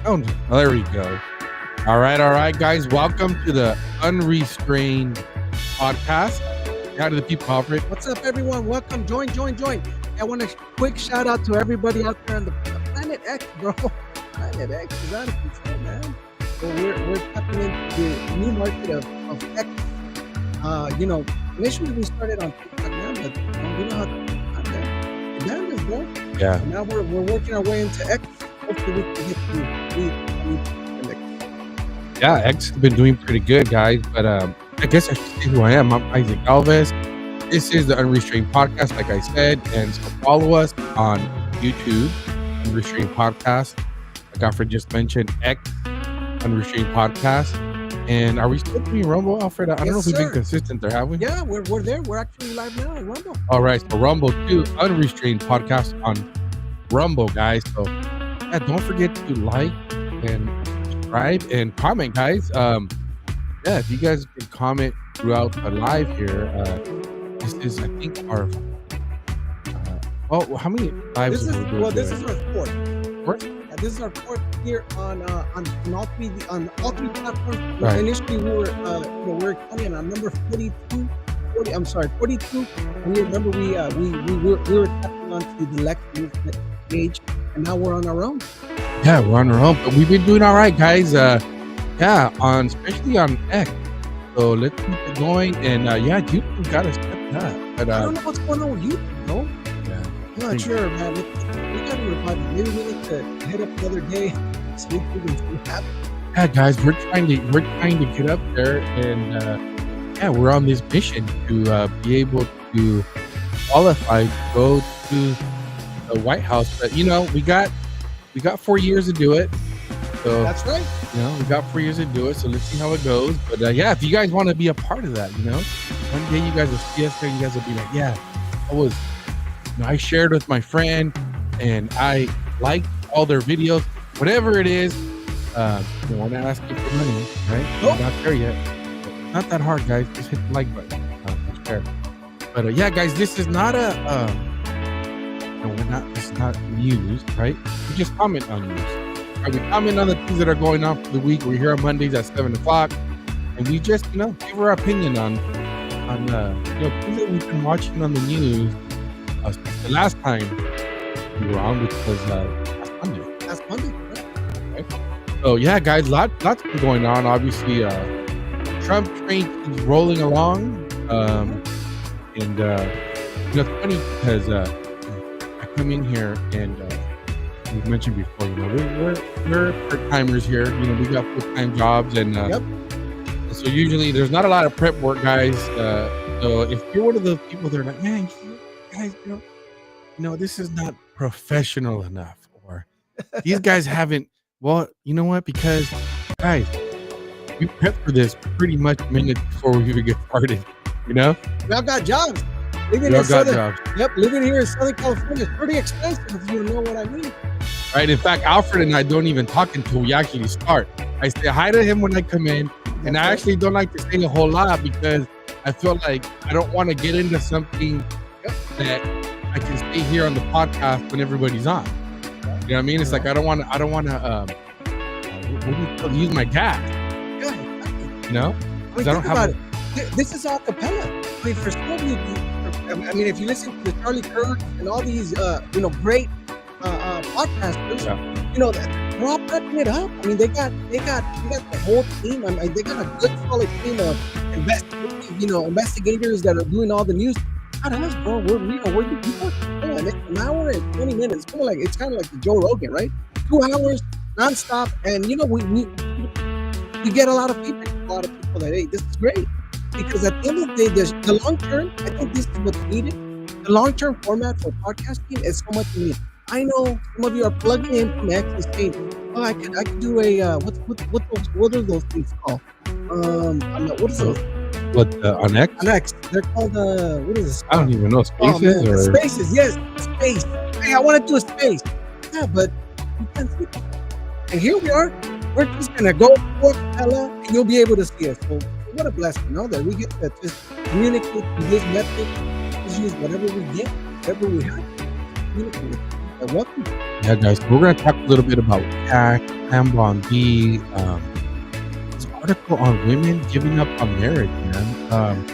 Oh, there we go. All right, guys. Welcome to the Unrestrained podcast. How do the people operate? What's up, everyone? Welcome. Join. I want a quick shout out to everybody out there on the Planet X, bro. Planet X is out of control, man. So we're tapping into the new market of X. Initially we started on TikTok, man, but you know how the band is, bro. Yeah. So now we're working our way into X. Hopefully we can get to Yeah, X has been doing pretty good, guys. But I guess I should say who I am. I'm Isaac Alves. This is the Unrestrained Podcast, like I said. And so follow us on YouTube, Unrestrained Podcast. Like Alfred just mentioned, X, Unrestrained Podcast. And are we still doing Rumble, Alfred? I don't know if we've been consistent there, have we? Yeah, we're there. We're actually live now on Rumble. All right, so Rumble too, Unrestrained Podcast on Rumble, guys. So yeah, don't forget to like and subscribe and comment, guys. If you guys can comment throughout the live here, this is, I think, our how many lives This are we doing? is our fourth. Fourth? This is our fourth here on all three platforms. Right. Initially, we were counting on number 42. And you remember we were tapping onto the Lex movement page, and now we're on our own. Yeah, we're on our own, but we've been doing all right, guys. Especially on X. So let's keep it going, and YouTube got to step up. But I don't know what's going on with YouTube, though. yeah, I'm not sure, man. We got to revive it. Maybe we need to hit up another day, see if we can see what happens. yeah, guys, we're trying to get up there, and we're on this mission to be able to qualify to go to the White House. But we got 4 years to do it. So That's right. we got 4 years to do it. So let's see how it goes. But if you guys want to be a part of that, one day you guys will see us there. You guys will be like, I shared with my friend, and I liked all their videos, whatever it is. We're not asking for money, right? Nope. We're not there yet. It's not that hard, guys. Just hit the like button. That's fair. But guys, this is not it's not news, right? We just comment on news. Right? We comment on the things that are going on for the week. We're here on Mondays at 7:00, and we just give our opinion on things that we've been watching on the news. The last time we were on, which was last Monday. That's Monday. Right? So guys, lots been going on. Obviously, Trump train is rolling along, and it's funny because I come in here and we mentioned before, we're part-timers here. We got full-time jobs, and so usually there's not a lot of prep work, guys. So if you're one of those people that are like, man, guys, this is not professional enough, or these guys haven't. Well, you know what? Because guys, we prep for this pretty much minutes before we even get started. We all got jobs. Living here in Southern California is pretty expensive, if you know what I mean. Right. In fact, Alfred and I don't even talk until we actually start. I say hi to him when I come in, and I actually don't like to say a whole lot because I feel like I don't want to get into something that I can say here on the podcast when everybody's on. You know what I mean? It's like I don't want to use my gas. Yeah, exactly. I don't have. This is a cappella. I mean, for some of you, if you listen to Charlie Kirk and all these, great podcasters, they're all prepping it up. I mean, they got the whole team. I mean, they got a good, solid team of investigators that are doing all the news. Not us, bro. We're and it's an hour and 20 minutes. It's kind of like the Joe Rogan, right? 2 hours nonstop, and we get a lot of feedback from a lot of people that, hey, this is great. Because at the end of the day, the long term, I think this is what's needed. The long term format for podcasting is so much needed. I know some of you are plugging in from X and saying, I could do a what are those things called? What is those? On X? On X, they're called what is this? I don't even know. Spaces or Spaces? Yes, space. Hey, I want to do a space. Yeah, but you can't see it. And here we are. We're just gonna go for Ella, and you'll be able to see us. So what a blessing, that we get to just communicate through this method. Just use whatever we get, whatever we have. Communicate with. Welcome. Yeah, guys, we're gonna talk a little bit about Cash, Pam Bondi, this article on women giving up on marriage, man.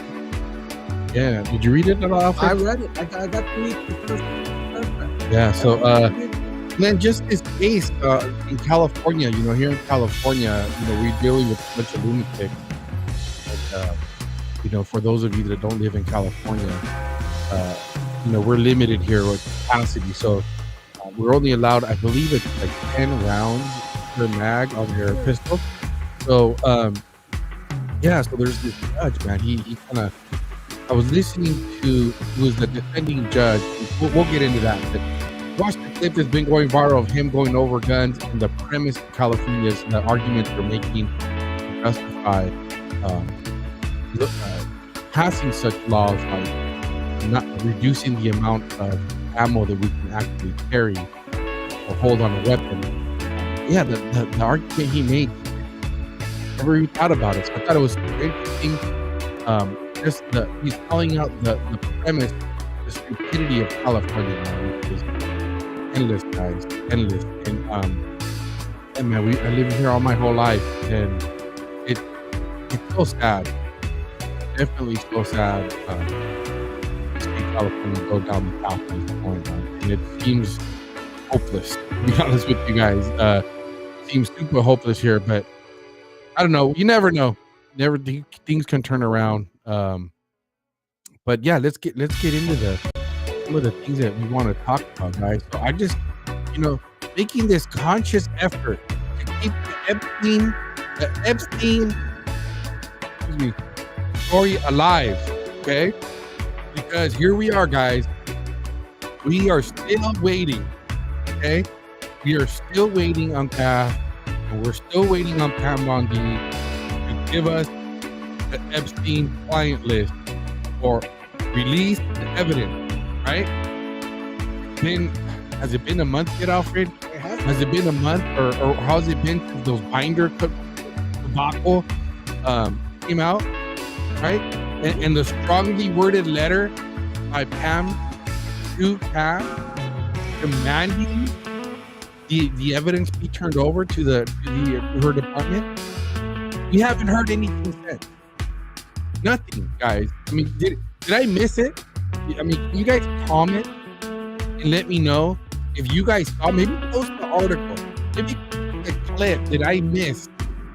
Yeah, did you read it at all, I Alfred? read it. I got to read the first paragraph. Yeah, Yeah, so I did. and then just this case in California, here in California, we're dealing with a bunch of lunatics. And, for those of you that don't live in California, uh, we're limited here with capacity. So we're only allowed, I believe it's like 10 rounds per mag on your pistol. So, yeah, so there's this judge, man. He kind of, I was listening to, who was the defending judge. We'll get into that. But watch the clip that's been going viral of him going over guns, and the premise of California's the arguments they're making to justify um, passing such laws like not reducing the amount of ammo that we can actually carry or hold on a weapon. Yeah, the argument he made, never even thought about it. So I thought it was interesting. He's calling out the premise, the stupidity of California now, which is endless, guys, endless. And man, I live here all my whole life, and it's so sad, definitely so sad. To see California go down the path that it's going on, and it seems hopeless. To be honest with you guys, seems super hopeless here. But I don't know. You never know. Never things can turn around. But yeah, let's get into some of the things that we want to talk about, guys. So I just, making this conscious effort to keep the Epstein, excuse me, story alive. Okay, because here we are, guys. We are still waiting. Okay, we are still waiting on Cash, and we're still waiting on Pam Bondi to give us the Epstein client list or release the evidence, right? Has it been a month yet, Alfred? Has it been a month, or how's it been since those binder debacle came out, right? And the strongly worded letter by Pam to Cash demanding the evidence be turned over to her department. We haven't heard anything since. Nothing, guys. I mean, did I miss it? I mean, can you guys comment and let me know if you guys saw? Maybe post the article. Maybe the clip that I missed,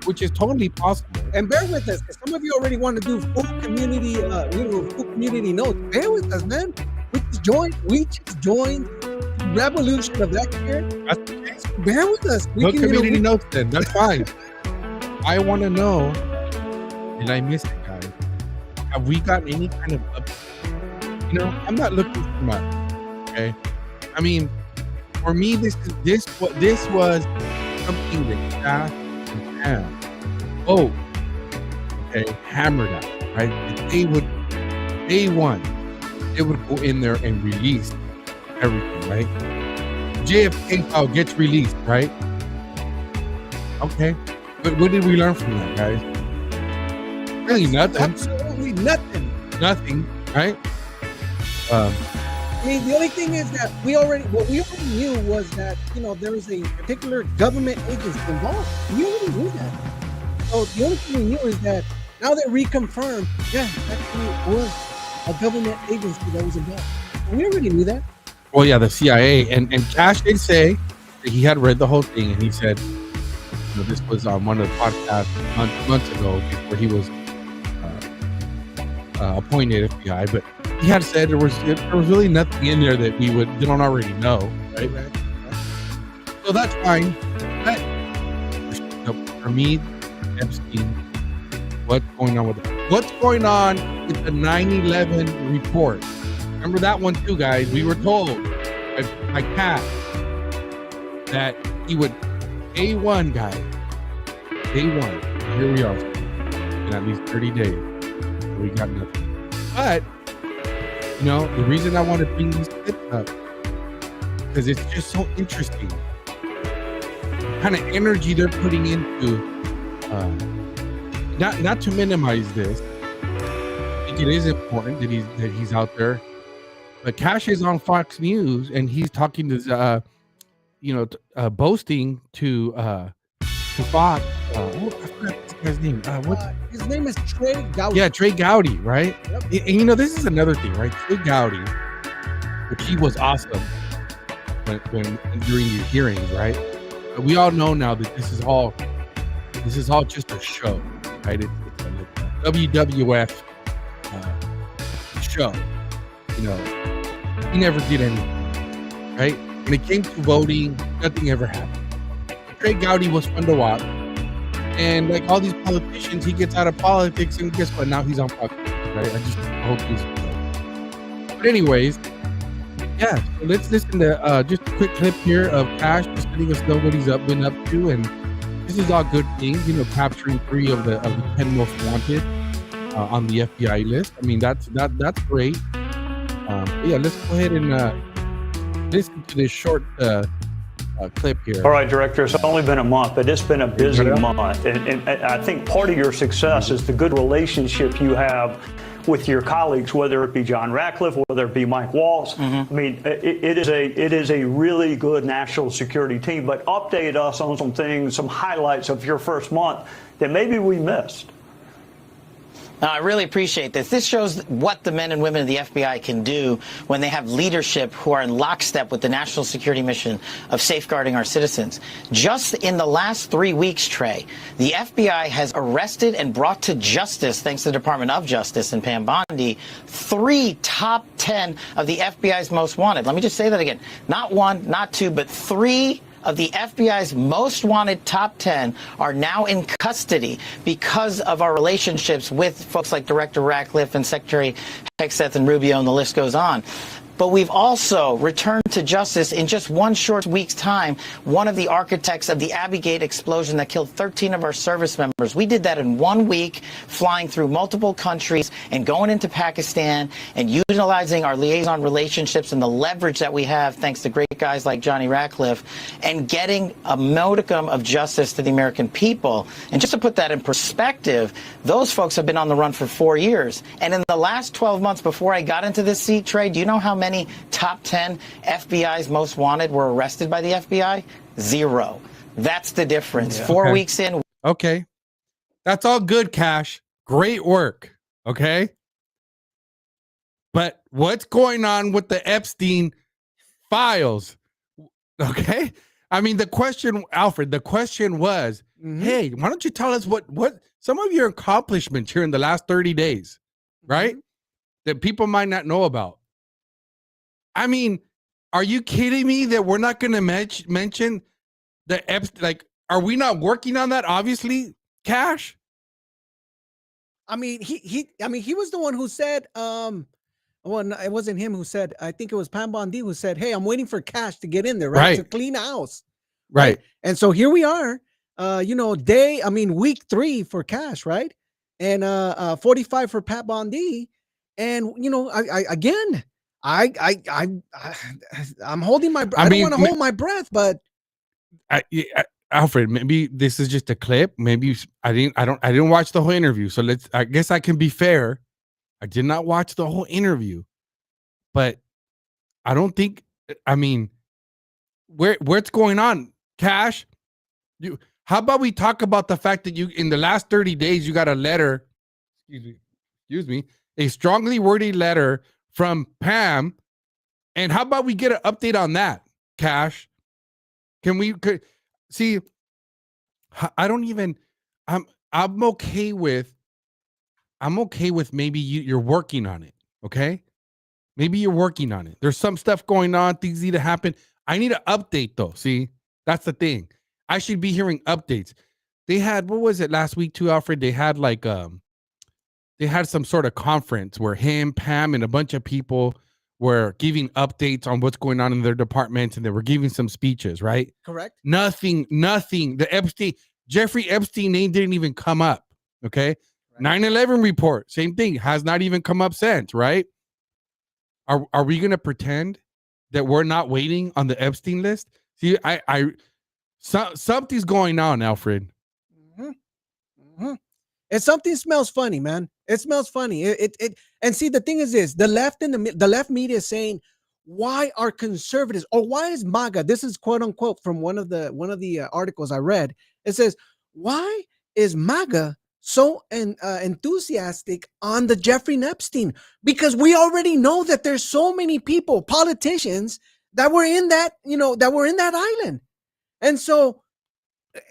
which is totally possible. And bear with us, because some of you already want to do full community, full community notes. Bear with us, man. We just joined the revolution of that year. That's the case. Bear with us. No community notes then. That's fine. I want to know, did I miss it, guys? Have we got any kind of update? I'm not looking for much. Okay. I mean, for me, this was something that Cash and Pam, hammered out, right? That day one, they would go in there and release everything, right? JFK file gets released, right? Okay. But what did we learn from that, guys? Really nothing. Absolutely nothing. Nothing, right? I mean, the only thing is that what we already knew was that, there was a particular government agency involved. We already knew that. So the only thing we knew is that now they reconfirmed, yeah, actually it was a government agency that was involved. We already knew that. Well, yeah, the CIA. And Cash did say that he had read the whole thing, and he said, this was on one of the podcasts months ago before he was appointed FBI, but he had said there was really nothing in there that we don't already know, right? So that's fine. But for me, Epstein, what's going on with it? What's going on with the 9/11 report? Remember that one too, guys. We were told by Cash that he would A1, guys. A1. Here we are. In at least 30 days. We got nothing. But, the reason I want to bring these clips up, because it's just so interesting. The kind of energy they're putting into, not to minimize this. I think it is important that he's out there. But Cash is on Fox News, and he's talking to boasting to Fox. I forgot this guy's name. His name is Trey Gowdy. Yeah, Trey Gowdy, right? Yep. And this is another thing, right? Trey Gowdy, which he was awesome when during your hearings, right? But we all know now that this is all just a show, right? It's a WWF show. He never did anything, right? When it came to voting, nothing ever happened. Trey Gowdy was fun to watch, and like all these politicians, he gets out of politics, and guess what? Now he's on Fox, right? I just hope he's. But anyways, yeah. So let's listen to just a quick clip here of Cash just letting us know what he's been up to, and this is all good things. Capturing 3 of the 10 most wanted on the FBI list. I mean, that's great. Yeah, let's go ahead and listen to this short clip here. All right, Director, it's only been a month, but it's been a busy month. And I think part of your success is the good relationship you have with your colleagues, whether it be John Ratcliffe, whether it be Mike Waltz. I mean, it is a really good national security team, but update us on some things, some highlights of your first month that maybe we missed. I really appreciate this. This shows what the men and women of the FBI can do when they have leadership who are in lockstep with the national security mission of safeguarding our citizens. Just in the last 3 weeks, Trey, the FBI has arrested and brought to justice, thanks to the Department of Justice and Pam Bondi, 3 top 10 of the FBI's most wanted. Let me just say that again. Not 1, not 2, but 3 of the FBI's most wanted top 10 are now in custody because of our relationships with folks like Director Ratcliffe and Secretary Hegseth and Rubio, and the list goes on. But we've also returned to justice in just 1 short week's time one of the architects of the Abbey Gate explosion that killed 13 of our service members. We did that in 1 week, flying through multiple countries and going into Pakistan and utilizing our liaison relationships and the leverage that we have, thanks to great guys like Johnny Ratcliffe, and getting a modicum of justice to the American people. And just to put that in perspective, those folks have been on the run for 4 years. And in the last 12 months before I got into this seat, Trey, do you know how many top 10 FBI's most wanted were arrested by the FBI? 0. That's the difference. Yeah. 4 weeks in. Okay. That's all good, Cash. Great work. Okay. But what's going on with the Epstein files? Okay. I mean, the question, Alfred, was, hey, why don't you tell us what some of your accomplishments here in the last 30 days, right? That people might not know about. I mean, are you kidding me that we're not going to mention the Epstein? Like, are we not working on that? Obviously, Cash. I mean, he was the one who said, well, no, it wasn't him who said, I think it was Pam Bondi who said, hey, I'm waiting for Cash to get in there, right? To clean the house. Right. And so here we are, week 3 for Cash, right? And 45 for Pat Bondi. And, I'm holding my breath. I don't want to hold my breath, but Alfred, maybe this is just a clip. Maybe I didn't watch the whole interview. So I guess I can be fair. I did not watch the whole interview, but I don't think, what's going on, Cash? How about we talk about the fact that in the last 30 days, you got a letter, excuse me, a strongly worded letter from Pam. And how about we get an update on that, Cash? See, I'm okay with maybe you're working on it. Okay. Maybe you're working on it. There's some stuff going on. Things need to happen. I need an update though. See, that's the thing. I should be hearing updates. They had, what was it last week too, Alfred? They had they had some sort of conference where him, Pam, and a bunch of people were giving updates on what's going on in their departments, and they were giving some speeches, right? Correct. Nothing. The Jeffrey Epstein name didn't even come up. Okay. Right. 9/11 report, same thing, has not even come up since, right? Are we going to pretend that we're not waiting on the Epstein list? See, something's going on, Alfred. And something smells funny, man. It smells funny. And see, the thing is this: the left media is saying why are conservatives, or why is MAGA? This is quote unquote from one of the articles I read. It says, why is MAGA so enthusiastic on the Jeffrey Epstein? Because we already know that there's so many people, politicians, that were in that, that were in that island. And so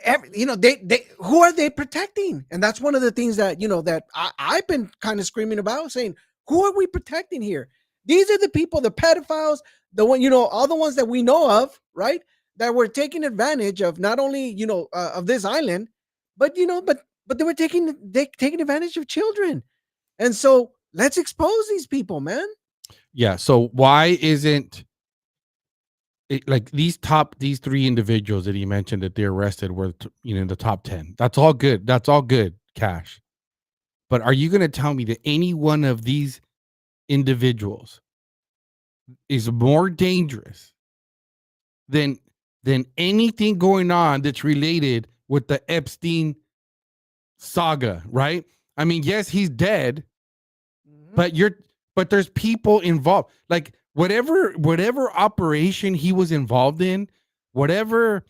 they who are they protecting? And that's one of the things that that I've been kind of screaming about, saying, who are we protecting here? These are the people, the pedophiles, the one, all the ones that we know of, right? That were taking advantage of not only of this island, but but they were taking advantage of children. And so let's expose these people, man. Yeah. So why isn't it, like these three individuals that he mentioned that they arrested were in the top 10? That's all good. That's all good, Cash. But are you going to tell me that any one of these individuals is more dangerous than anything going on that's related with the Epstein saga, right? I mean, yes, he's dead, but there's people involved. Like whatever operation he was involved in, whatever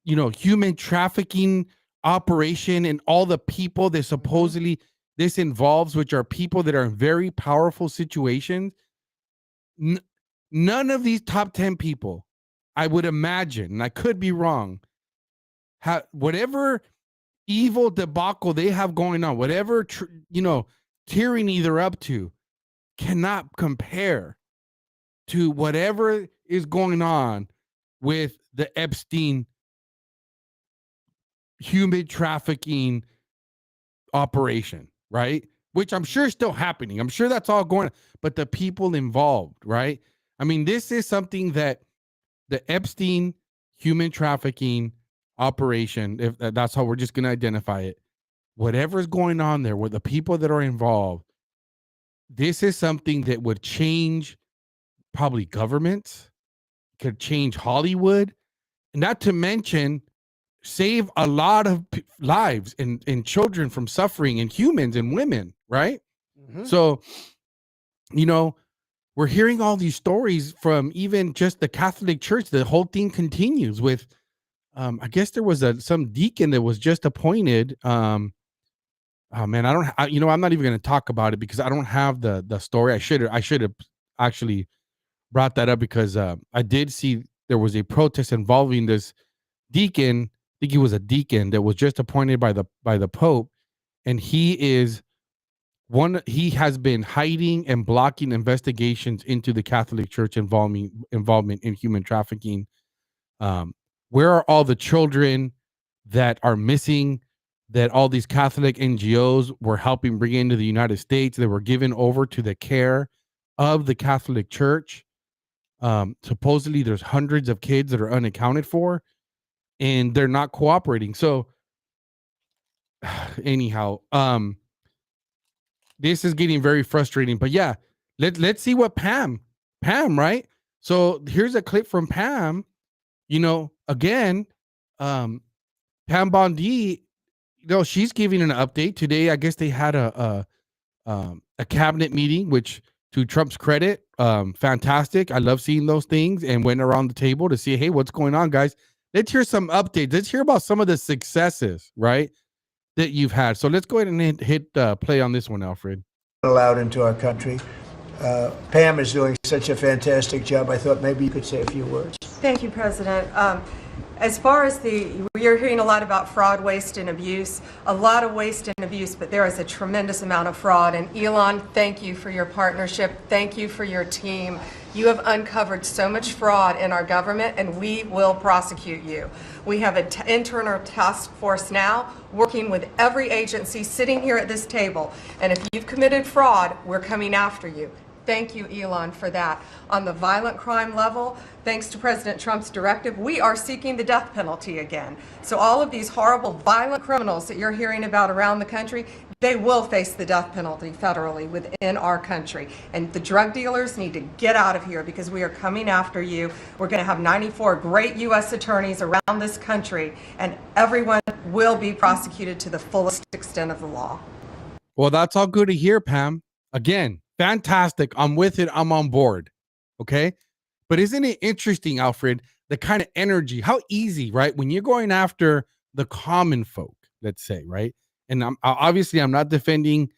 human trafficking operation, and all the people that supposedly this involves, which are people that are in very powerful situations. None of these top 10 people, I would imagine, and I could be wrong, whatever evil debacle they have going on, whatever tyranny they're up to, cannot compare to whatever is going on with the Epstein human trafficking operation, right? Which I'm sure is still happening. I'm sure that's all going on, but the people involved, right? I mean, this is something that the Epstein human trafficking operation, if that's how we're just going to identify it, whatever's going on there with the people that are involved, this is something that would change probably governments, could change Hollywood, and not to mention save a lot of lives and children from suffering, and humans and women, right? So, we're hearing all these stories from even just the Catholic Church. The whole thing continues with, I guess there was some deacon that was just appointed. Oh man, I'm not even going to talk about it because I don't have the story. I should have actually brought that up because I did see there was a protest involving this deacon. I think he was a deacon that was just appointed by the Pope, and he has been hiding and blocking investigations into the Catholic Church involvement in human trafficking. Where are all the children that are missing, that all these Catholic NGOs were helping bring into the United States, that were given over to the care of the Catholic Church? Supposedly there's hundreds of kids that are unaccounted for, and they're not cooperating. So anyhow, this is getting very frustrating. But yeah, let's see what Pam, right? So here's a clip from Pam. Again, Pam Bondi, she's giving an update today. I guess they had a cabinet meeting, which, to Trump's credit, fantastic. I love seeing those things, and went around the table to see, hey, what's going on, guys? Let's hear some updates. Let's hear about some of the successes, right, that you've had. So let's go ahead and hit play on this one, Alfred. Allowed into our country. Pam is doing such a fantastic job. I thought maybe you could say a few words. Thank you, President. As far as we are hearing a lot about fraud, waste, and abuse, a lot of waste and abuse, but there is a tremendous amount of fraud. And Elon, thank you for your partnership. Thank you for your team. You have uncovered so much fraud in our government, and we will prosecute you. We have an internal task force now working with every agency sitting here at this table. And if you've committed fraud, we're coming after you. Thank you, Elon, for that. On the violent crime level, thanks to President Trump's directive, we are seeking the death penalty again. So all of these horrible, violent criminals that you're hearing about around the country, they will face the death penalty federally within our country. And the drug dealers need to get out of here because we are coming after you. We're going to have 94 great U.S. attorneys around this country, and everyone will be prosecuted to the fullest extent of the law. Well, that's all good to hear, Pam. Again, fantastic. I'm with it. I'm on board. Okay. But isn't it interesting, Alfred, the kind of energy, how easy, right? When you're going after the common folk, let's say, right? And obviously I'm not defending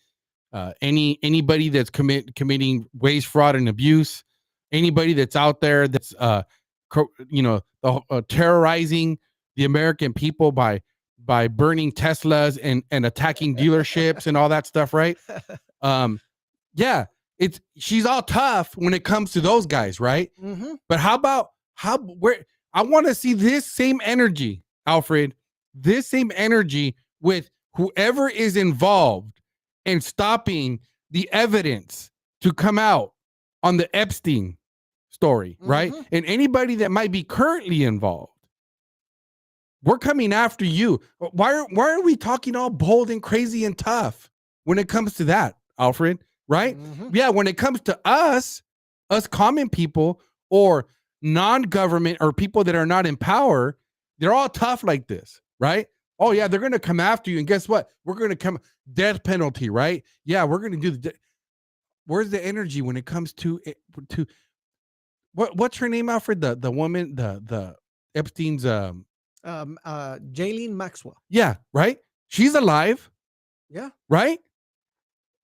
anybody that's committing waste, fraud, and abuse. Anybody that's out there that's terrorizing the American people by burning Teslas and attacking dealerships and all that stuff, right? Yeah, she's all tough when it comes to those guys, right? Mm-hmm. But how about where I want to see this same energy, Alfred, this same energy with whoever is involved in stopping the evidence to come out on the Epstein story, right? And anybody that might be currently involved. We're coming after you. Why are we talking all bold and crazy and tough when it comes to that, Alfred? Right? Yeah, when it comes to us common people or non-government or people that are not in power, they're all tough like this, right? Oh yeah, they're gonna come after you, and guess what? We're gonna come death penalty, right? Yeah, we're gonna do where's the energy when it comes to what's her name, Alfred? The woman, the Epstein's Jaylene Maxwell. yeah, right? She's alive. Yeah. Right?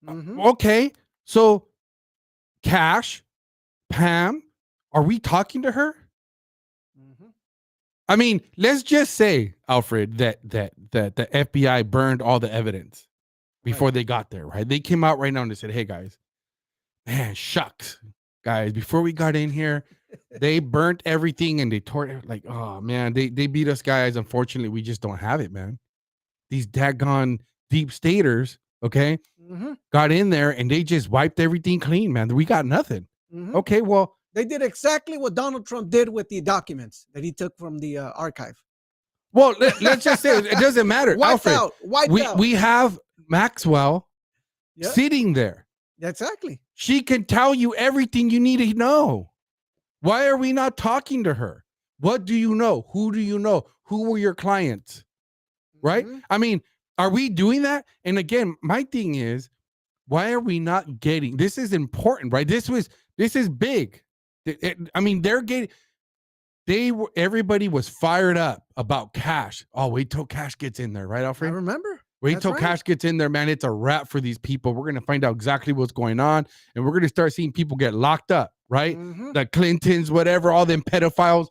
Okay. So Cash, Pam, are we talking to her? I mean, let's just say, Alfred, that the FBI burned all the evidence before they got there, right? They came out right now and they said, hey guys, man, shucks, guys, before we got in here, they burnt everything and they tore it. Like, oh man, they beat us, guys. Unfortunately, we just don't have it, man. These daggone deep staters, okay, got in there and they just wiped everything clean, man. We got nothing. Okay, well, they did exactly what Donald Trump did with the documents that he took from the archive. Well, let's just say it doesn't matter. Wiped Alfred, out. We have Maxwell sitting there. Exactly. She can tell you everything you need to know. Why are we not talking to her? What do you know? Who do you know? Who were your clients? Right? I mean, are we doing that? And again, my thing is, why are we not getting, this is important, right? This is big. I mean, everybody was fired up about Cash. Oh, wait till Cash gets in there, right, Alfred? I remember. Wait till Cash gets in there, man. It's a wrap for these people. We're going to find out exactly what's going on. And we're going to start seeing people get locked up, right? The Clintons, whatever, all them pedophiles,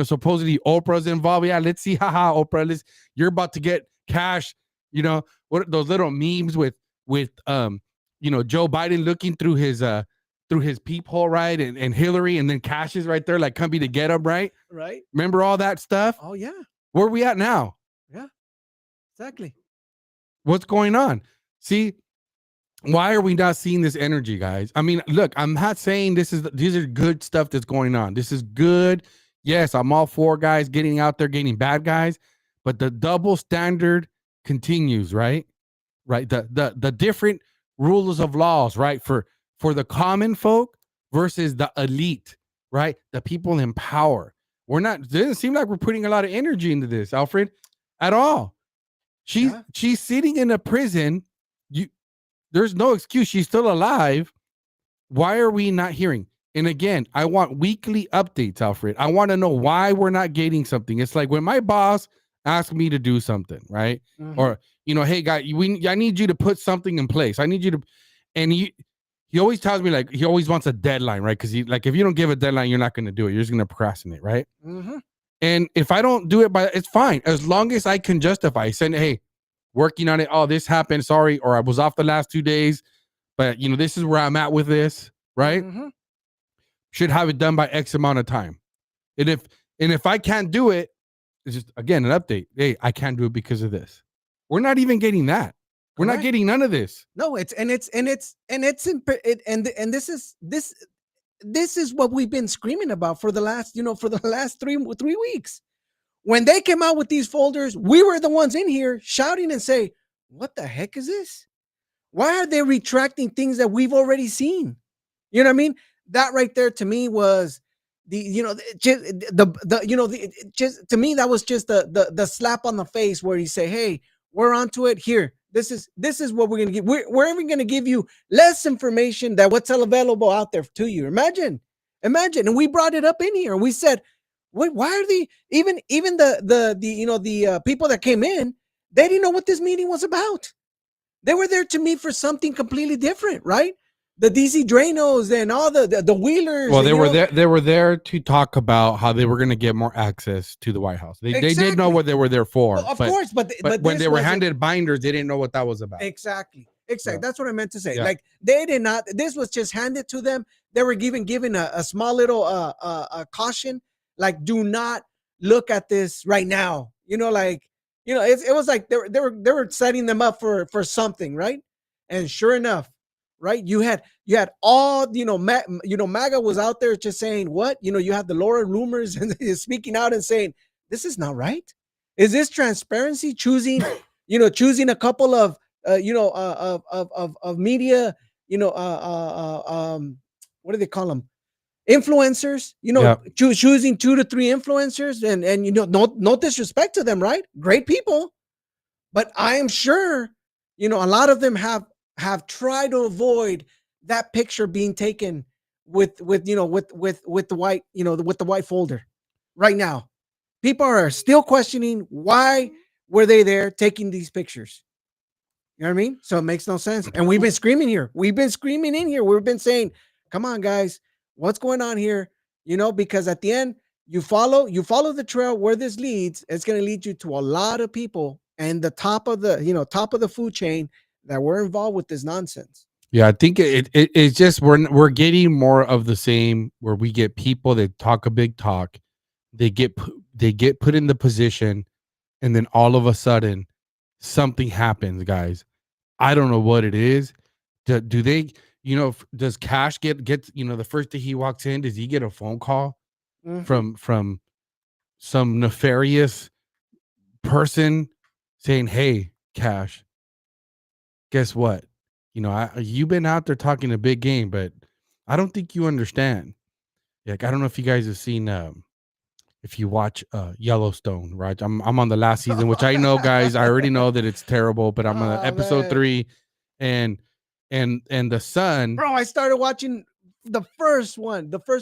supposedly Oprah's involved. Yeah, let's see. Haha, Oprah, you're about to get Cash, what those little memes with Joe Biden looking through his peephole, right? And Hillary, and then Cash is right there, like coming to get him, right? Right. Remember all that stuff? Oh, yeah. Where are we at now? Yeah, exactly. What's going on? See, why are we not seeing this energy, guys? I mean, look, I'm not saying these are good stuff that's going on. This is good. Yes, I'm all for guys getting out there, getting bad guys, but the double standard continues, right? Right. The different rules of laws, right? For the common folk versus the elite, right? The people in power. It doesn't seem like we're putting a lot of energy into this, Alfred, at all. She's sitting in a prison. There's no excuse. She's still alive. Why are we not hearing? And again, I want weekly updates, Alfred. I want to know why we're not getting something. It's like when my boss asks me to do something, right? Or, hey, guy, I need you to put something in place. I need you to, and he always tells me, like, he always wants a deadline, right? Because if you don't give a deadline, you're not going to do it. You're just going to procrastinate, right? And if I don't do it it's fine. As long as I can justify, saying, hey, working on it. Oh, this happened. Sorry. Or I was off the last 2 days, but this is where I'm at with this, right? Should have it done by X amount of time. And if I can't do it, it's just, again, an update. Hey, I can't do it because of this. We're not even getting that. We're not getting none of this. No, this is what we've been screaming about for the last 3 weeks. When they came out with these folders, we were the ones in here shouting and say, what the heck is this? Why are they retracting things that we've already seen? You know what I mean? That right there to me was to me, that was just the slap on the face where you say, hey, we're onto it here. This is what we're going to give. We're even going to give you less information than what's available out there to you. Imagine Imagine, and we brought it up in here. We said, "Wait, why are they even the people that came in? They didn't know what this meeting was about. They were there to meet for something completely different, right? The DC Dranos and all the Wheelers. Well, and, they were there. They were there to talk about how they were going to get more access to the White House. They did know what they were there for. Well, of course, but when they were handed binders, they didn't know what that was about. Exactly. Yeah. That's what I meant to say. Yeah. Like they did not. This was just handed to them. They were given a small little caution, like do not look at this right now. It was like they were setting them up for something, right? And sure enough, right, you had all MAGA was out there just saying what you have the Laura Loomers and speaking out and saying this is not right. Is this transparency? Choosing a couple of of media, what do they call them? Influencers, choosing 2 to 3 influencers and no disrespect to them, right? Great people. But I am sure, a lot of them have tried to avoid that picture being taken with the white, with the white folder right now. People are still questioning why were they there taking these pictures. You know what I mean? So it makes no sense. And we've been screaming here. We've been screaming in here. We've been saying, come on, guys, what's going on here? Because at the end, you follow the trail where this leads. It's going to lead you to a lot of people and the top of the food chain that were involved with this nonsense. Yeah, I think it's just we're getting more of the same where we get people that talk a big talk. They get put in the position, and then all of a sudden something happens, guys. I don't know what it is. Do they, does Cash get the first day he walks in, does he get a phone call from some nefarious person saying, "Hey, Cash, guess what? You've been out there talking a big game, but I don't think you understand." Like, I don't know if you guys have seen if you watch Yellowstone, right? I'm on the last season, which I know, guys, I already know that it's terrible, but I'm on episode 3, and the son. Bro, I started watching the first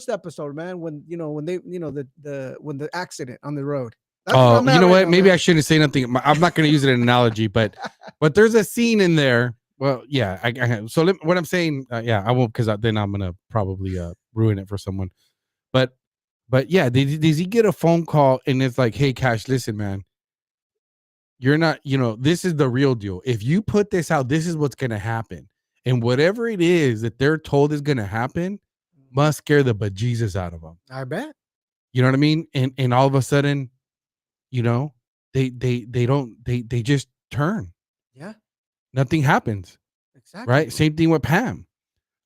episode, man, when they when the accident on the road. Oh, you know what? Maybe I shouldn't say nothing. I'm not going to use it as an analogy, but there's a scene in there. Well, yeah. What I'm saying, I won't, because then I'm going to probably ruin it for someone. But yeah, does he get a phone call and it's like, "Hey, Cash, listen, man, you're not, this is the real deal. If you put this out, this is what's going to happen. And whatever it is that they're told is going to happen must scare the bejesus out of them." I bet. You know what I mean? And all of a sudden, they just turn. Yeah. Nothing happens. Exactly. Right? Same thing with Pam.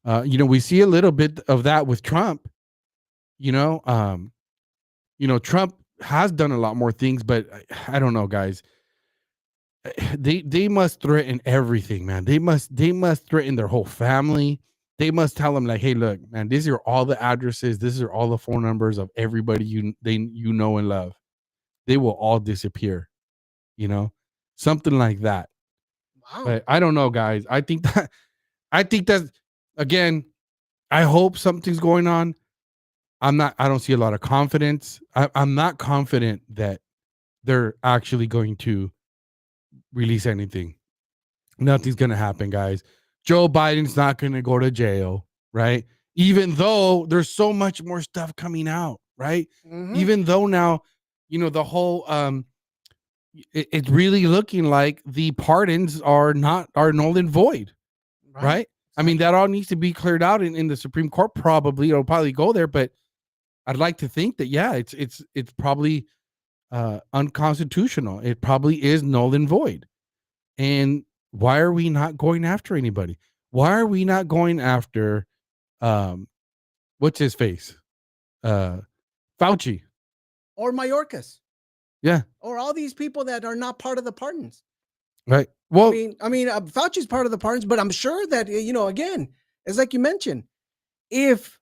We see a little bit of that with Trump. Trump has done a lot more things, but I don't know, guys. They must threaten everything, man. They must threaten their whole family. They must tell them, like, "Hey, look, man, these are all the addresses. These are all the phone numbers of everybody you know and love. They will all disappear." Something like that. Wow. But I don't know, guys. I think that again, I hope something's going on. I don't see a lot of confidence. I'm not confident that they're actually going to release anything. Nothing's going to happen, guys. Joe Biden's not going to go to jail, right? Even though there's so much more stuff coming out, right? Mm-hmm. Even though now, the whole it's really looking like the pardons are null and void, right? I mean, that all needs to be cleared out in the Supreme Court. Probably it'll probably go there, but I'd like to think that it's probably unconstitutional. It probably is null and void. And why are we not going after anybody? Why are we not going after what's his face? Fauci or Mayorkas? Yeah. Or all these people that are not part of the pardons. Right. Well, I mean, Fauci's part of the pardons, but I'm sure that again, it's like you mentioned, if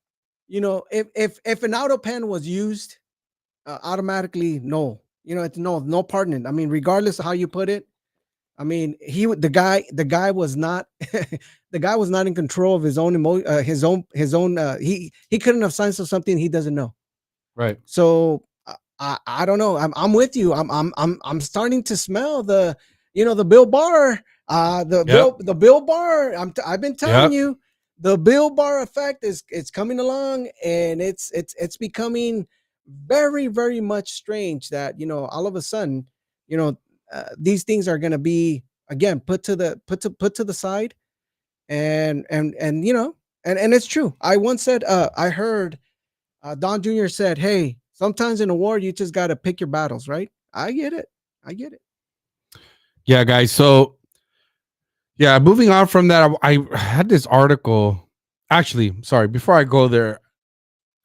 an auto pen was used, automatically no, it's no pardoning. I mean, regardless of how you put it, I mean, the guy was not the guy was not in control of his own he couldn't have signed for something he doesn't know. Right. So I don't know. I'm with you. I'm starting to smell the Bill Barr the Bill Barr. I've been telling Yep. you the Bill Barr effect is it's coming along, and it's becoming very, very much strange that all of a sudden these things are going to be again put to the side, and and it's true. I once said I heard Don Jr. said, "Hey, sometimes in a war, you just got to pick your battles, right?" I get it. I get it. Yeah, guys. So, yeah, moving on from that, I had this article. Actually, sorry, before I go there,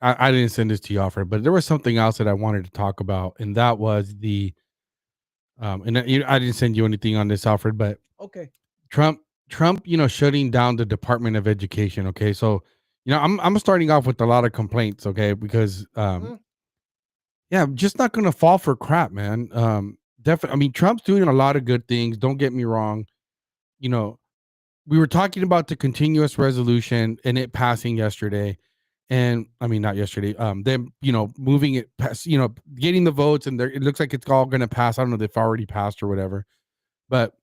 I didn't send this to you, Alfred, but there was something else that I wanted to talk about, and that was I didn't send you anything on this, Alfred, but Okay. Trump, shutting down the Department of Education. Okay, so I'm starting off with a lot of complaints. Okay, because Mhm. yeah, I'm just not gonna fall for crap, man. Definitely. I mean, Trump's doing a lot of good things. Don't get me wrong. You know, we were talking about the continuous resolution and it passing yesterday. And I mean, not yesterday. Them, moving it past, getting the votes, and it looks like it's all going to pass. I don't know if it's already passed or whatever, but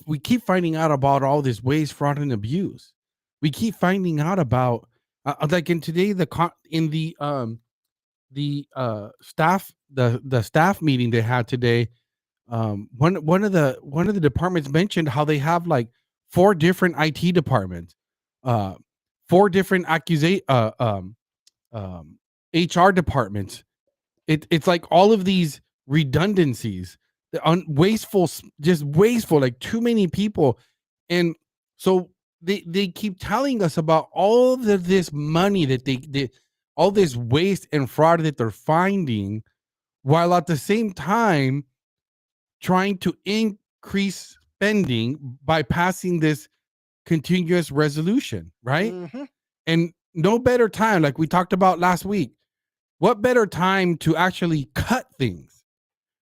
we keep finding out about all this waste, fraud, and abuse. We keep finding out about like in today the staff meeting they had today. One of the departments mentioned how they have like four different IT departments, uh, four different HR departments. It's like all of these redundancies, just wasteful, like too many people, and so they keep telling us about all of this money that they all this waste and fraud that they're finding, while at the same time trying to increase spending by passing this continuous resolution, right? Mhm. And no better time, like we talked about last week, what better time to actually cut things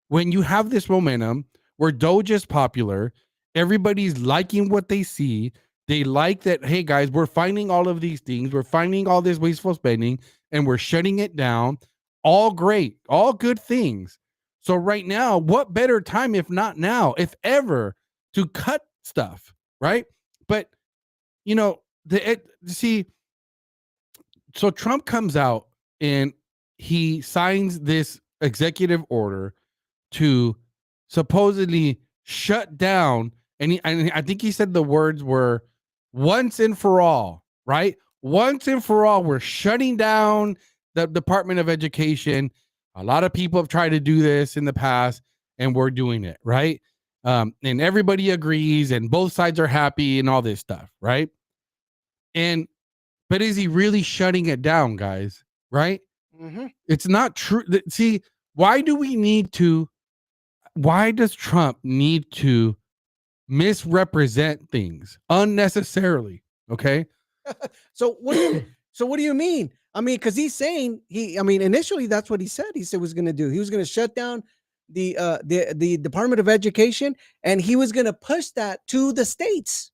when you have this momentum where Doge is popular, everybody's liking what they see. They like that, hey guys, we're finding all of these things, we're finding all this wasteful spending, and we're shutting it down. All great, all good things. So right now, what better time if not now, if ever, to cut stuff, right? But see, so Trump comes out and he signs this executive order to supposedly shut down, and I think he said the words were once and for all, right? Once and for all, we're shutting down the Department of Education. A lot of people have tried to do this in the past, and we're doing it, right? And everybody agrees, and both sides are happy, and all this stuff, right? But is he really shutting it down, guys? Right? Mhm. It's not true. See, why do we need to why does Trump need to misrepresent things unnecessarily? Okay. So what do you mean? I mean, because he's saying initially that's what he said. He said was going to do. He was going to shut down the Department of Education, and he was going to push that to the states,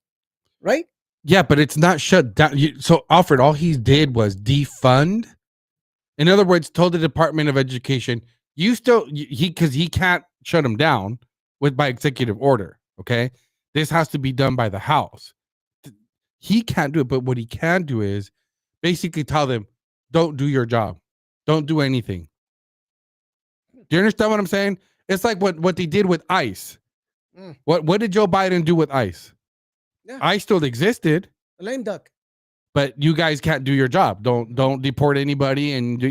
right? Yeah, but it's not shut down. So, Alfred, all he did was defund. In other words, told the Department of Education, because he can't shut them down by executive order. Okay. This has to be done by the House. He can't do it. But what he can do is basically tell them, don't do your job. Don't do anything. Do you understand what I'm saying? It's like what they did with ICE. Mm. What did Joe Biden do with ICE? Yeah, ICE still existed, a lame duck. but you guys can't do your job. Don't deport anybody, and